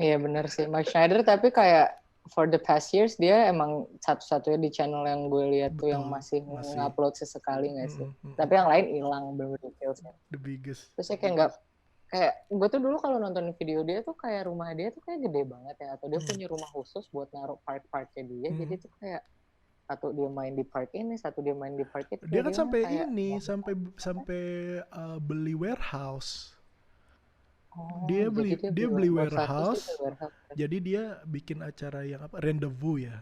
Iya bener sih. Mike Schneider tapi kayak for the past years dia emang satu-satunya di channel yang gue lihat tuh yang Betul, masih masih ngupload sesekali nggak sih. mm-mm. Tapi yang lain hilang bener detailsnya. The biggest. Terus saya kayak nggak kayak gue tuh dulu kalau nonton video dia tuh kayak rumah dia tuh kayak gede banget ya, atau dia Mm, punya rumah khusus buat naruh part-partnya dia. Jadi mm. tuh kayak satu dia main di part ini, satu dia main di part itu, Dia kayak kan dia mah sampai kayak ini, banyak sampai banget. sampai beli warehouse. Oh, Dia jadi beli dia dia beli beli buat satu sih warehouse. di warehouse. Jadi dia bikin acara yang apa? Rendezvous ya.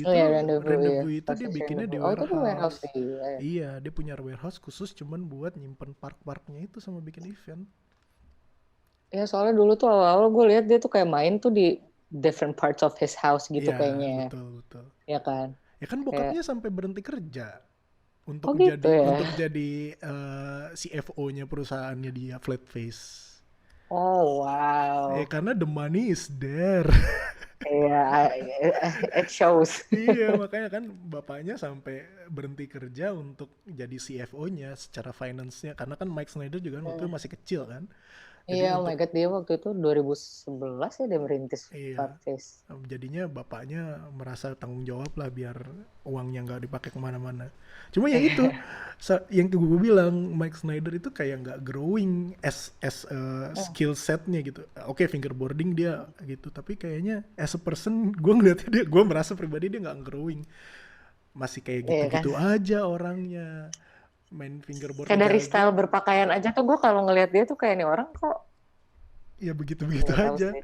Oh ya, rendezvous ya, Rendezvous itu dia proses bikinnya di rendezvous. Oh itu di warehouse warehouse. dia. Iya, dia punya warehouse khusus cuman buat nyimpen park-parknya itu sama bikin event. Ya soalnya dulu tuh awal-awal gue lihat dia tuh kayak main tuh di different parts of his house gitu Iya, kayaknya, betul betul. ya kan? Ya kan Kayak bokapnya sampai berhenti kerja oh gitu ya. untuk jadi CFO-nya perusahaannya dia, Flatface. Oh wow. Karena the money is there. Iya, it shows. Iya, makanya kan bapaknya sampai berhenti kerja untuk jadi CFO-nya secara finance-nya. Karena kan Mike Snyder juga kan waktu itu masih kecil kan. Jadi Iya, oh my untuk God, dia waktu itu 2011 ya dia merintis iya, Flatface. jadinya bapaknya merasa tanggung jawab lah biar uangnya nggak dipakai kemana-mana. Cuma ya itu, yang gue bilang Mike Snyder itu kayak nggak growing as skill setnya gitu. Oke, fingerboarding dia gitu, tapi kayaknya as a person gue ngeliatnya dia, gue merasa pribadi dia nggak growing, masih kayak Iya kan? gitu-gitu aja orangnya, main fingerboard Kayak dari jago. style berpakaian aja tuh gue kalau ngelihat dia tuh kayak nih orang kok ya begitu-begitu Nggak tahu aja. sih.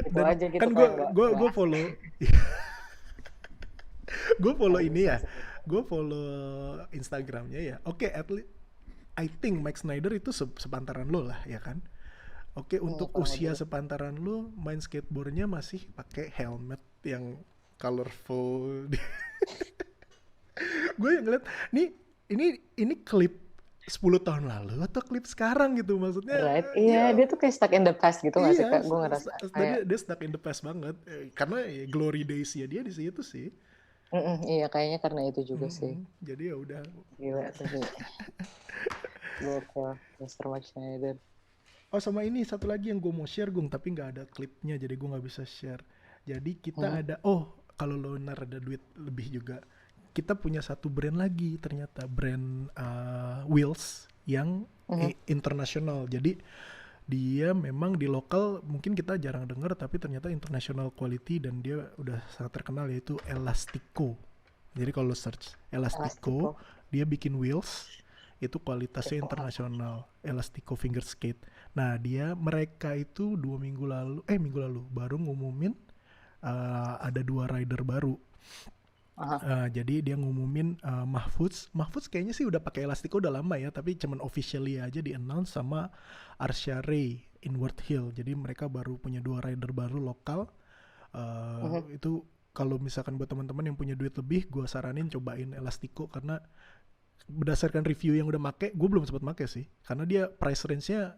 Itu Dan aja gitu kan gue kayak gue nggak gue asik. follow gue follow Nggak ini bisa ya, sih. gue follow Instagramnya ya. Oke, at least I think Max Snyder itu sepantaran lo lah ya kan. Oke, untuk Kurang usia lebih. sepantaran lo main skateboardnya masih pakai helmet yang colorful. Gue yang ngeliat nih, ini klip 10 tahun lalu atau klip sekarang gitu, maksudnya. Right? Iya, Ya dia tuh kayak stuck in the past gitu nggak sih iya, Kak? Gue ngerasa tadi kayak, dia stuck in the past banget. Karena ya, glory days ya dia di situ sih. iya kayaknya karena itu juga sih. Jadi ya udah. Gila tapi gokil, Mr. Max Schneider. Oh, sama ini satu lagi yang gue mau share, Gung, tapi nggak ada klipnya jadi gue nggak bisa share. Jadi kita Hmm. ada, kalau lo ada duit lebih juga, kita punya satu brand lagi ternyata, brand wheels yang Mhm. internasional. Jadi dia memang di lokal mungkin kita jarang dengar, tapi ternyata international quality dan dia udah sangat terkenal, yaitu Elastico. Jadi kalau search Elastico, Elastico. dia bikin wheels itu kualitasnya Elastico. internasional, Elastico finger skate. Nah, mereka itu minggu lalu baru ngumumin ada 2 rider baru. Aha. Jadi dia ngumumin Mahfudz kayaknya sih udah pakai Elastico udah lama ya, tapi cuman officially aja di announce, sama Arsha Ray Inward Hill. Jadi mereka baru punya 2 rider baru lokal. Itu kalau misalkan buat teman-teman yang punya duit lebih, gue saranin cobain Elastico, karena berdasarkan review yang udah make, gue belum sempat make sih, karena dia price range-nya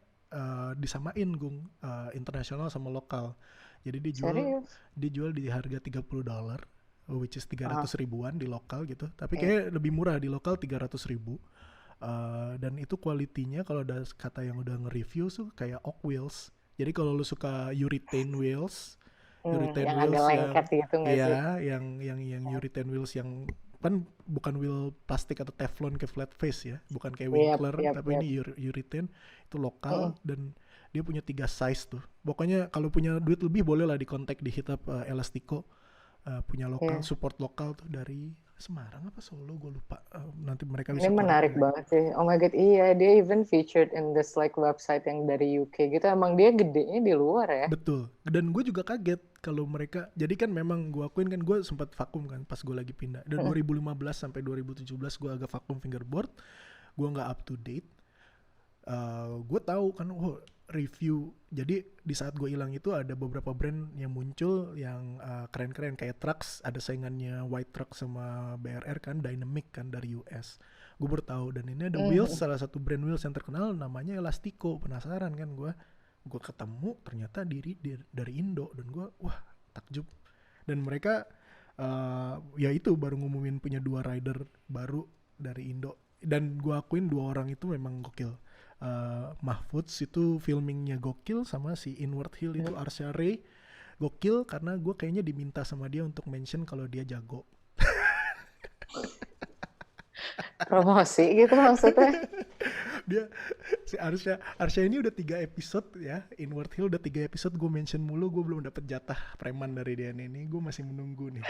disamain, Gung, internasional sama lokal. Jadi Serius? dia jual di harga $30, which is 300 Aha. ribuan di lokal gitu. Tapi Iya. kayak lebih murah di lokal, 300 ribu. Dan itu kualitinya kalau ada kata yang udah nge-review tuh kayak Oak Wheels. Jadi kalau lu suka urethane wheels Yang agak yang lengket gitu nggak sih? ya yang urethane wheels yang kan bukan wheel plastik atau teflon kayak flat face ya, bukan kayak Yap, Winkler, yap, tapi yap. ini urethane, itu lokal. Dan dia punya 3 size tuh. Pokoknya kalau punya duit lebih boleh lah di kontak, di hit up Elastico. Punya lokal, Iya. support lokal tuh dari Semarang apa Solo, gue lupa. Nanti mereka Ini bisa correct menarik lagi. banget sih. Oh my god, iya dia even featured in this like website yang dari UK gitu. Emang dia gedenya di luar ya? Betul. Dan gue juga kaget kalau mereka, jadi kan memang gue akuin kan, gue sempat vakum kan pas gue lagi pindah. Dan 2015 sampai 2017 gue agak vakum fingerboard, gue nggak up to date. Gue tahu kan, review. Jadi di saat gue hilang itu ada beberapa brand yang muncul yang keren-keren, kayak Trucks, ada saingannya White Truck sama BRR kan, Dynamic kan dari US. Gue baru tahu. Dan ini ada wheels, salah satu brand wheels yang terkenal namanya Elastico. Penasaran kan gue ketemu ternyata dari Indo, dan gue takjub. Dan mereka ya itu baru ngumumin punya 2 rider baru dari Indo, dan gue akuin 2 orang itu memang gokil. Mahfudz itu filmingnya gokil, sama si Inward Hill itu Arsha Ray gokil, karena gue kayaknya diminta sama dia untuk mention kalau dia jago. Promosi gitu maksudnya. Dia si Arsha ini udah 3 episode ya, Inward Hill udah 3 episode gue mention mulu, gue belum dapet jatah preman dari dia ini, gue masih menunggu nih.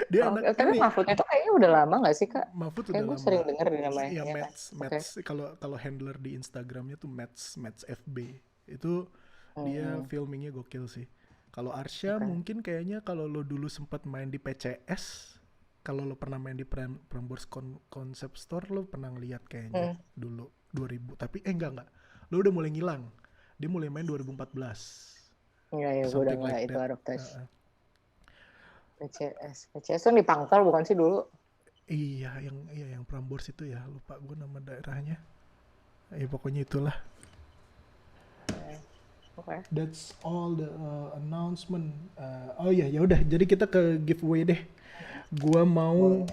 Dia anak Tapi ini, Mahfud itu kayaknya udah lama nggak sih Kak? Mahfud Kayak udah gue lama. sering denger di namanya. Ya, Iya kan? Oke. Mats kalau handler di Instagramnya tuh Mats FB. Itu dia filmingnya gokil sih. Kalau Arsha Oke. mungkin kayaknya kalau lo dulu sempat main di PCS, kalau lo pernah main di Prambors Concept Store, lo pernah ngeliat kayaknya dulu 2000. Tapi enggak. Lo udah mulai ngilang. Dia mulai main 2014. Iya, gue udah Something nggak like itu that. out of touch. PCS tuh di Pangkal bukan sih dulu? Iya, yang Prambors itu ya, lupa gue nama daerahnya. Pokoknya itulah. Oke. That's all the announcement. Oh iya, ya udah. Jadi kita ke giveaway deh. Gua mau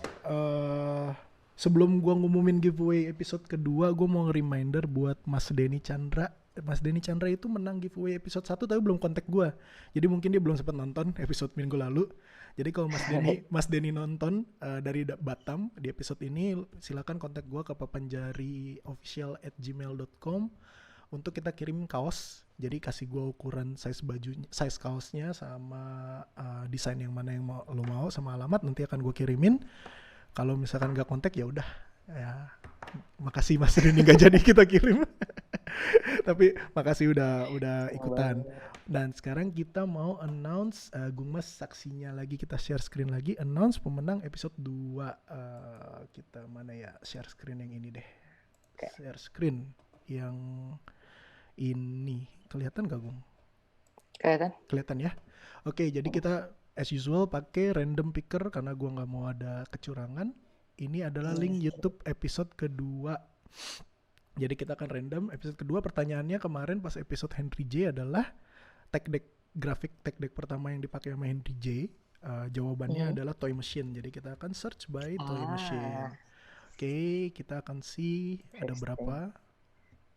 sebelum gua ngumumin giveaway episode kedua, gua mau reminder buat Mas Denny Chandra. Mas Denny Chandra itu menang giveaway episode 1 tapi belum kontak gua. Jadi mungkin dia belum sempat nonton episode minggu lalu. Jadi kalau Mas Denny nonton dari Batam di episode ini, silakan kontak gua ke papanjariofficial@gmail.com untuk kita kirim kaos. Jadi kasih gue ukuran size kaosnya, sama desain yang mana yang lo mau, sama alamat, nanti akan gue kirimin. Kalau misalkan gak kontak ya udah, ya makasih Mas Denny gak jadi kita kirim. Tapi makasih udah ikutan. Dan sekarang kita mau announce Gung Mas saksinya lagi, kita share screen lagi, announce pemenang episode 2. Kita mana ya, share screen yang ini deh. Oke. Share screen yang ini. Kelihatan gak Gung? Kelihatan ya. Oke, jadi kita as usual pakai random picker karena gua nggak mau ada kecurangan. Ini adalah link YouTube episode kedua. Jadi kita akan random episode kedua. Pertanyaannya kemarin pas episode Henry J adalah tech deck, grafik tech deck pertama yang dipakai sama Henry J. Jawabannya adalah toy machine. Jadi kita akan search by toy machine. Oke, kita akan see ada berapa.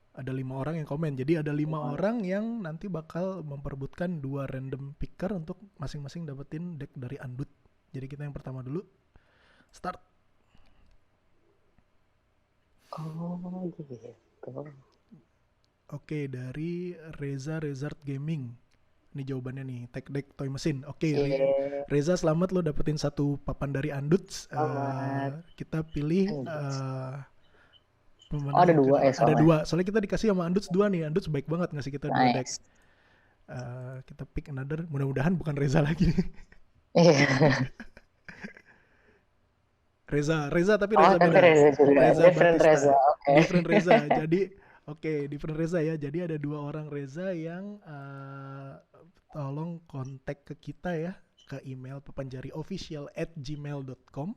Ada 5 orang yang komen. Jadi ada 5 orang yang nanti bakal memperebutkan 2 random picker untuk masing-masing dapetin deck dari Andut. Jadi kita yang pertama dulu. Start. Oh gitu. Oke, dari Reza Rezard Gaming. Ini jawabannya nih, tech deck toy mesin. Oke, Reza selamat lo dapetin 1 papan dari Andut. Kita pilih ada 2 ya soalnya. Ada 2. Soalnya kita dikasih sama Andut 2 nih. Andut baik banget ngasih kita 2 deck. Kita pick another. Mudah-mudahan bukan Reza lagi. Reza tapi Reza beda. Reza. Different Reza. Jadi different Reza ya. Jadi ada 2 orang Reza yang tolong kontak ke kita ya, ke email papanjariofficial@gmail.com.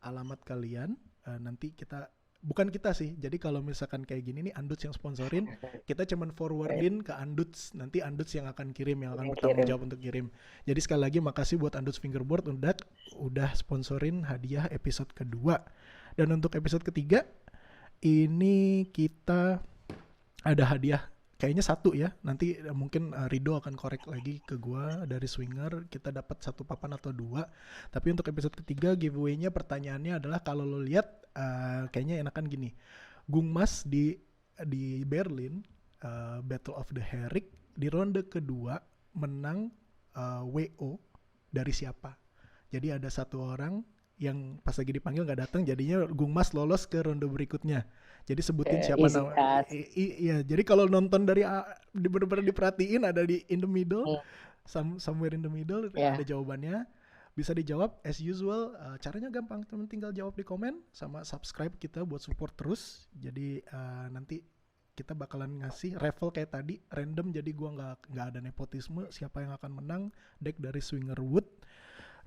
Alamat kalian nanti kita, bukan kita sih. Jadi kalau misalkan kayak gini nih Anduts yang sponsorin, kita cuman forwardin ke Anduts. Nanti Anduts yang akan kirim, yang akan bertanggung jawab untuk kirim. Jadi sekali lagi makasih buat Anduts Fingerboard udah sponsorin hadiah episode kedua. Dan untuk episode ketiga ini kita ada hadiah. Kayaknya 1 ya. Nanti mungkin Rido akan korek lagi ke gua dari Swinger. Kita dapat 1 papan atau 2. Tapi untuk episode ketiga giveaway-nya pertanyaannya adalah kalau lo lihat kayaknya enakan gini. Gung Mas di Berlin Battle of the Herrick di ronde kedua menang WO dari siapa? Jadi ada 1 orang yang pas lagi dipanggil nggak datang, jadinya Gung Mas lolos ke ronde berikutnya. Jadi sebutin siapa nama. Iya, jadi kalau nonton dari benar-benar diperhatiin ada di in the middle, somewhere in the middle ada jawabannya. Bisa dijawab as usual. Caranya gampang, teman tinggal jawab di komen sama subscribe kita buat support terus. Jadi nanti kita bakalan ngasih raffle kayak tadi random, jadi gua nggak ada nepotisme siapa yang akan menang deck dari Swingerwood.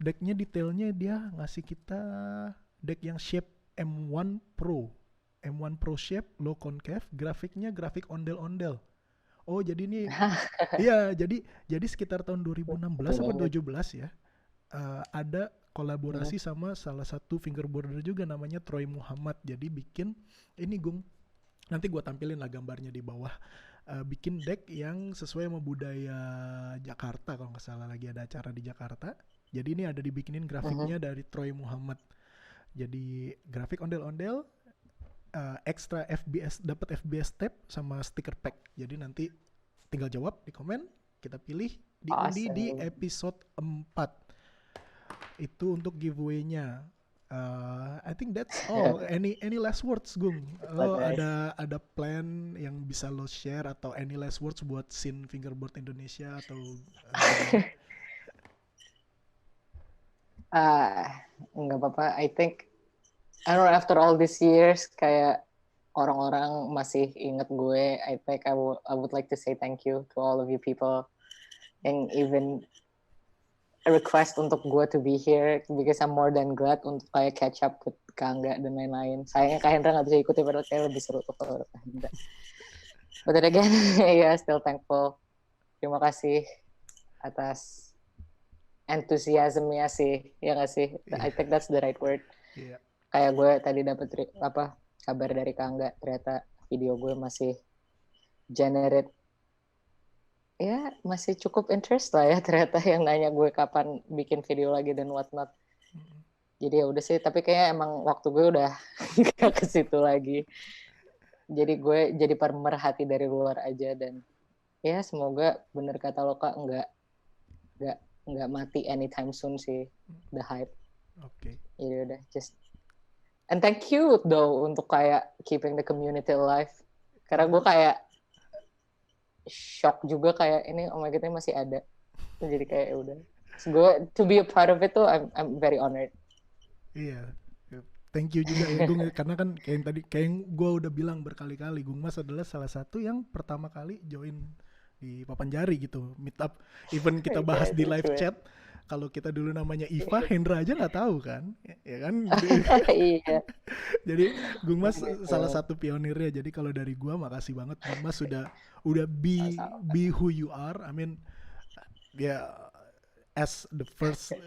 Decknya detailnya dia ngasih kita deck yang shape M1 Pro shape, low concave, grafiknya grafik ondel-ondel. Oh jadi ini iya, jadi sekitar tahun 2016 atau 2017 ya, ada kolaborasi sama salah satu fingerboarder juga namanya Troy Muhammad. Jadi bikin ini Gung, nanti gue tampilin lah gambarnya di bawah. Bikin deck yang sesuai sama budaya Jakarta, kalau nggak salah lagi ada acara di Jakarta. Jadi ini ada dibikinin grafiknya dari Troy Muhammad. Jadi grafik ondel-ondel, extra FBS, dapat FBS tab sama sticker pack. Jadi nanti tinggal jawab di komen, kita pilih diundi di episode 4. Itu untuk giveaway-nya. I think that's all. Any last words, Gung? Lo ada plan yang bisa lo share atau any last words buat scene fingerboard Indonesia atau nggak apa-apa. I think I don't know, after all these years kayak orang-orang masih inget gue. I think I would like to say thank you to all of you people and even a request untuk gue to be here because I'm more than glad untuk kayak catch up with Kangga dan lain-lain. Sayangnya Kak Hendra nggak bisa ikutin, padahal kayak lebih seru tuh kalau Kak Hendra. But then again, yeah, still thankful. Terima kasih atas enthusiasmnya sih, ya nggak sih? I think that's the right word. Kayak gue tadi dapet kabar dari Kangga, ternyata video gue masih generate, ya masih cukup interest lah ya, ternyata yang nanya gue kapan bikin video lagi dan whatnot. Jadi ya udah sih, tapi kayaknya emang waktu gue udah gak ke situ lagi. Jadi gue jadi pemerhati dari luar aja, dan ya semoga bener kata lo Kak, nggak mati anytime soon sih the hype. Oke. Jadi udah just. And thank you though untuk kayak keeping the community alive. Karena gue kayak shock juga kayak ini oh my god ini masih ada. Jadi kayak ya udah. So, gue to be a part of it tuh I'm very honored. Iya. Thank you juga ya Gung, karena kan kayak yang tadi kayak yang gue udah bilang berkali-kali, Gung Mas adalah salah satu yang pertama kali join di Papan Jari gitu, meet up. Even kita bahas Iya, di lucu live ya. chat, kalau kita dulu namanya Iva, Hendra aja nggak tahu kan, ya kan? Iya. Jadi Gung Mas Gitu. salah satu pionirnya. Jadi kalau dari gua makasih banget Gung Mas udah Sama-sama. be who you are. I mean ya as the first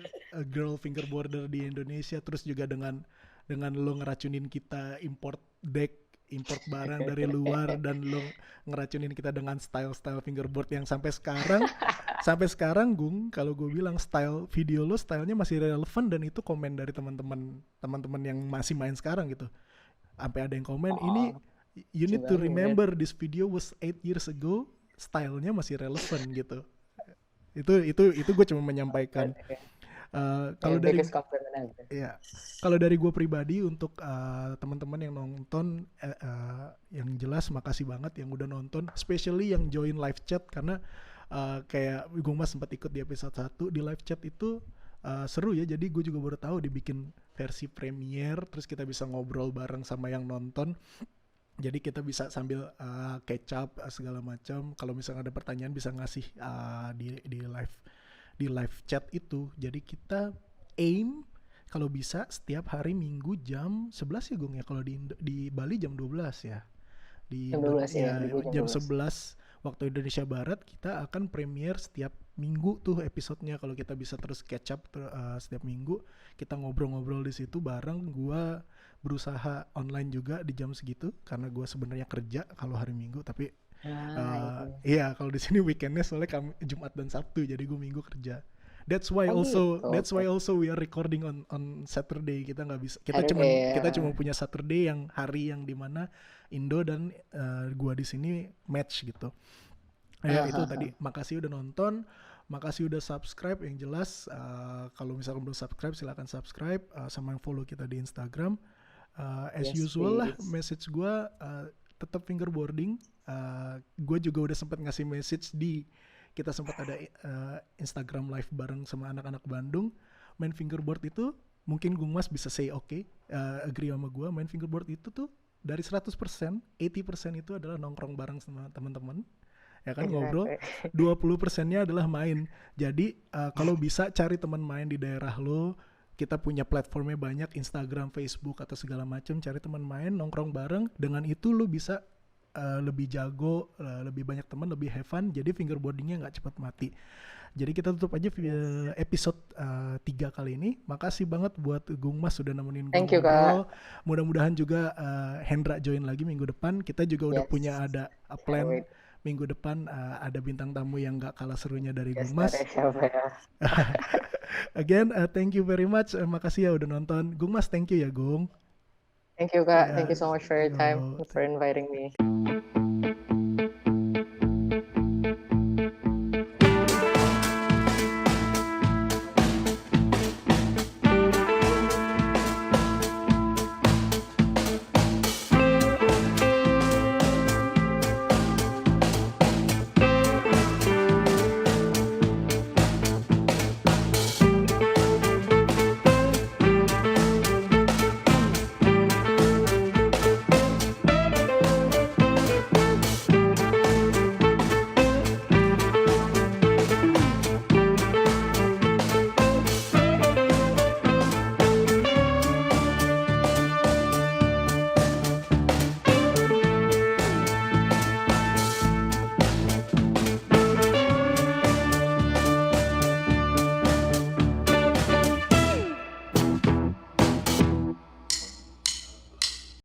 girl fingerboarder di Indonesia, terus juga dengan lo ngeracunin kita import deck, import barang dari luar, dan lo ngeracunin kita dengan style-style fingerboard yang sampai sekarang Gung, kalau gue bilang style video lo stylenya masih relevan, dan itu komen dari teman-teman yang masih main sekarang gitu. Sampai ada yang komen ini, Oh, you lucu need to banget. remember this video was 8 years ago, stylenya masih relevan gitu. Itu gue cuma menyampaikan. Kalau Yeah, dari biggest compliment ever. ya, kalau dari gue pribadi untuk teman-teman yang nonton, yang jelas makasih banget yang udah nonton, especially yang join live chat, karena kayak gue mas sempat ikut di episode 1 di live chat itu seru ya. Jadi gue juga baru tahu dibikin versi premiere, terus kita bisa ngobrol bareng sama yang nonton. Jadi kita bisa sambil catch up segala macam. Kalau misalnya ada pertanyaan bisa ngasih di live chat itu. Jadi kita aim kalau bisa setiap hari Minggu jam 11 ya Gung ya. Kalau di Bali jam 12 ya. Di Jam 12 ya, ya di gue jam jam 12. 11 waktu Indonesia Barat kita akan premiere setiap minggu tuh episodenya. Kalau kita bisa terus catch up setiap minggu, kita ngobrol-ngobrol di situ bareng. Gua berusaha online juga di jam segitu karena gua sebenarnya kerja kalau hari Minggu, tapi Nah, ini. iya kalau di sini weekendnya soalnya Jumat dan Sabtu, jadi gue Minggu kerja. That's why Oh also gitu, that's oke. why also we are recording on Saturday. Kita nggak bisa, Saturday kita ya. cuma punya Saturday yang hari yang dimana Indo dan gua di sini match gitu. Ya itu tadi, makasih udah nonton, makasih udah subscribe. Yang jelas kalau misalkan belum subscribe silahkan subscribe, sama yang follow kita di Instagram. As Yes, usual lah, please. message gue tetap fingerboarding. Gue juga udah sempat ngasih message kita sempat ada Instagram live bareng sama anak-anak Bandung main fingerboard itu. Mungkin Gung Mas bisa say oke, agree sama gue. Main fingerboard itu tuh dari 100%, 80% itu adalah nongkrong bareng sama teman-teman, ya kan, ngobrol. Exactly. 20%-nya adalah main. Jadi kalau bisa cari teman main di daerah lo. Kita punya platformnya banyak, Instagram, Facebook atau segala macam. Cari teman main, nongkrong bareng. Dengan itu lo bisa lebih jago, lebih banyak teman, lebih have fun. Jadi fingerboardingnya nggak cepat mati. Jadi kita tutup aja Yes. episode 3 kali ini. Makasih banget buat Gung Mas sudah nemenin gua Thank you, Kak. ngobrol. Mudah-mudahan juga Hendra join lagi minggu depan. Kita juga udah punya Yes. ada Can't plan wait. minggu depan, ada bintang tamu yang gak kalah serunya dari Gung Yes, dari Mas. siapa ya? Again, thank you very much. Makasih ya udah nonton. Gung Mas, thank you ya Gung. Thank you, Kak. Thank Ya, you so much for your time, yo, for inviting me.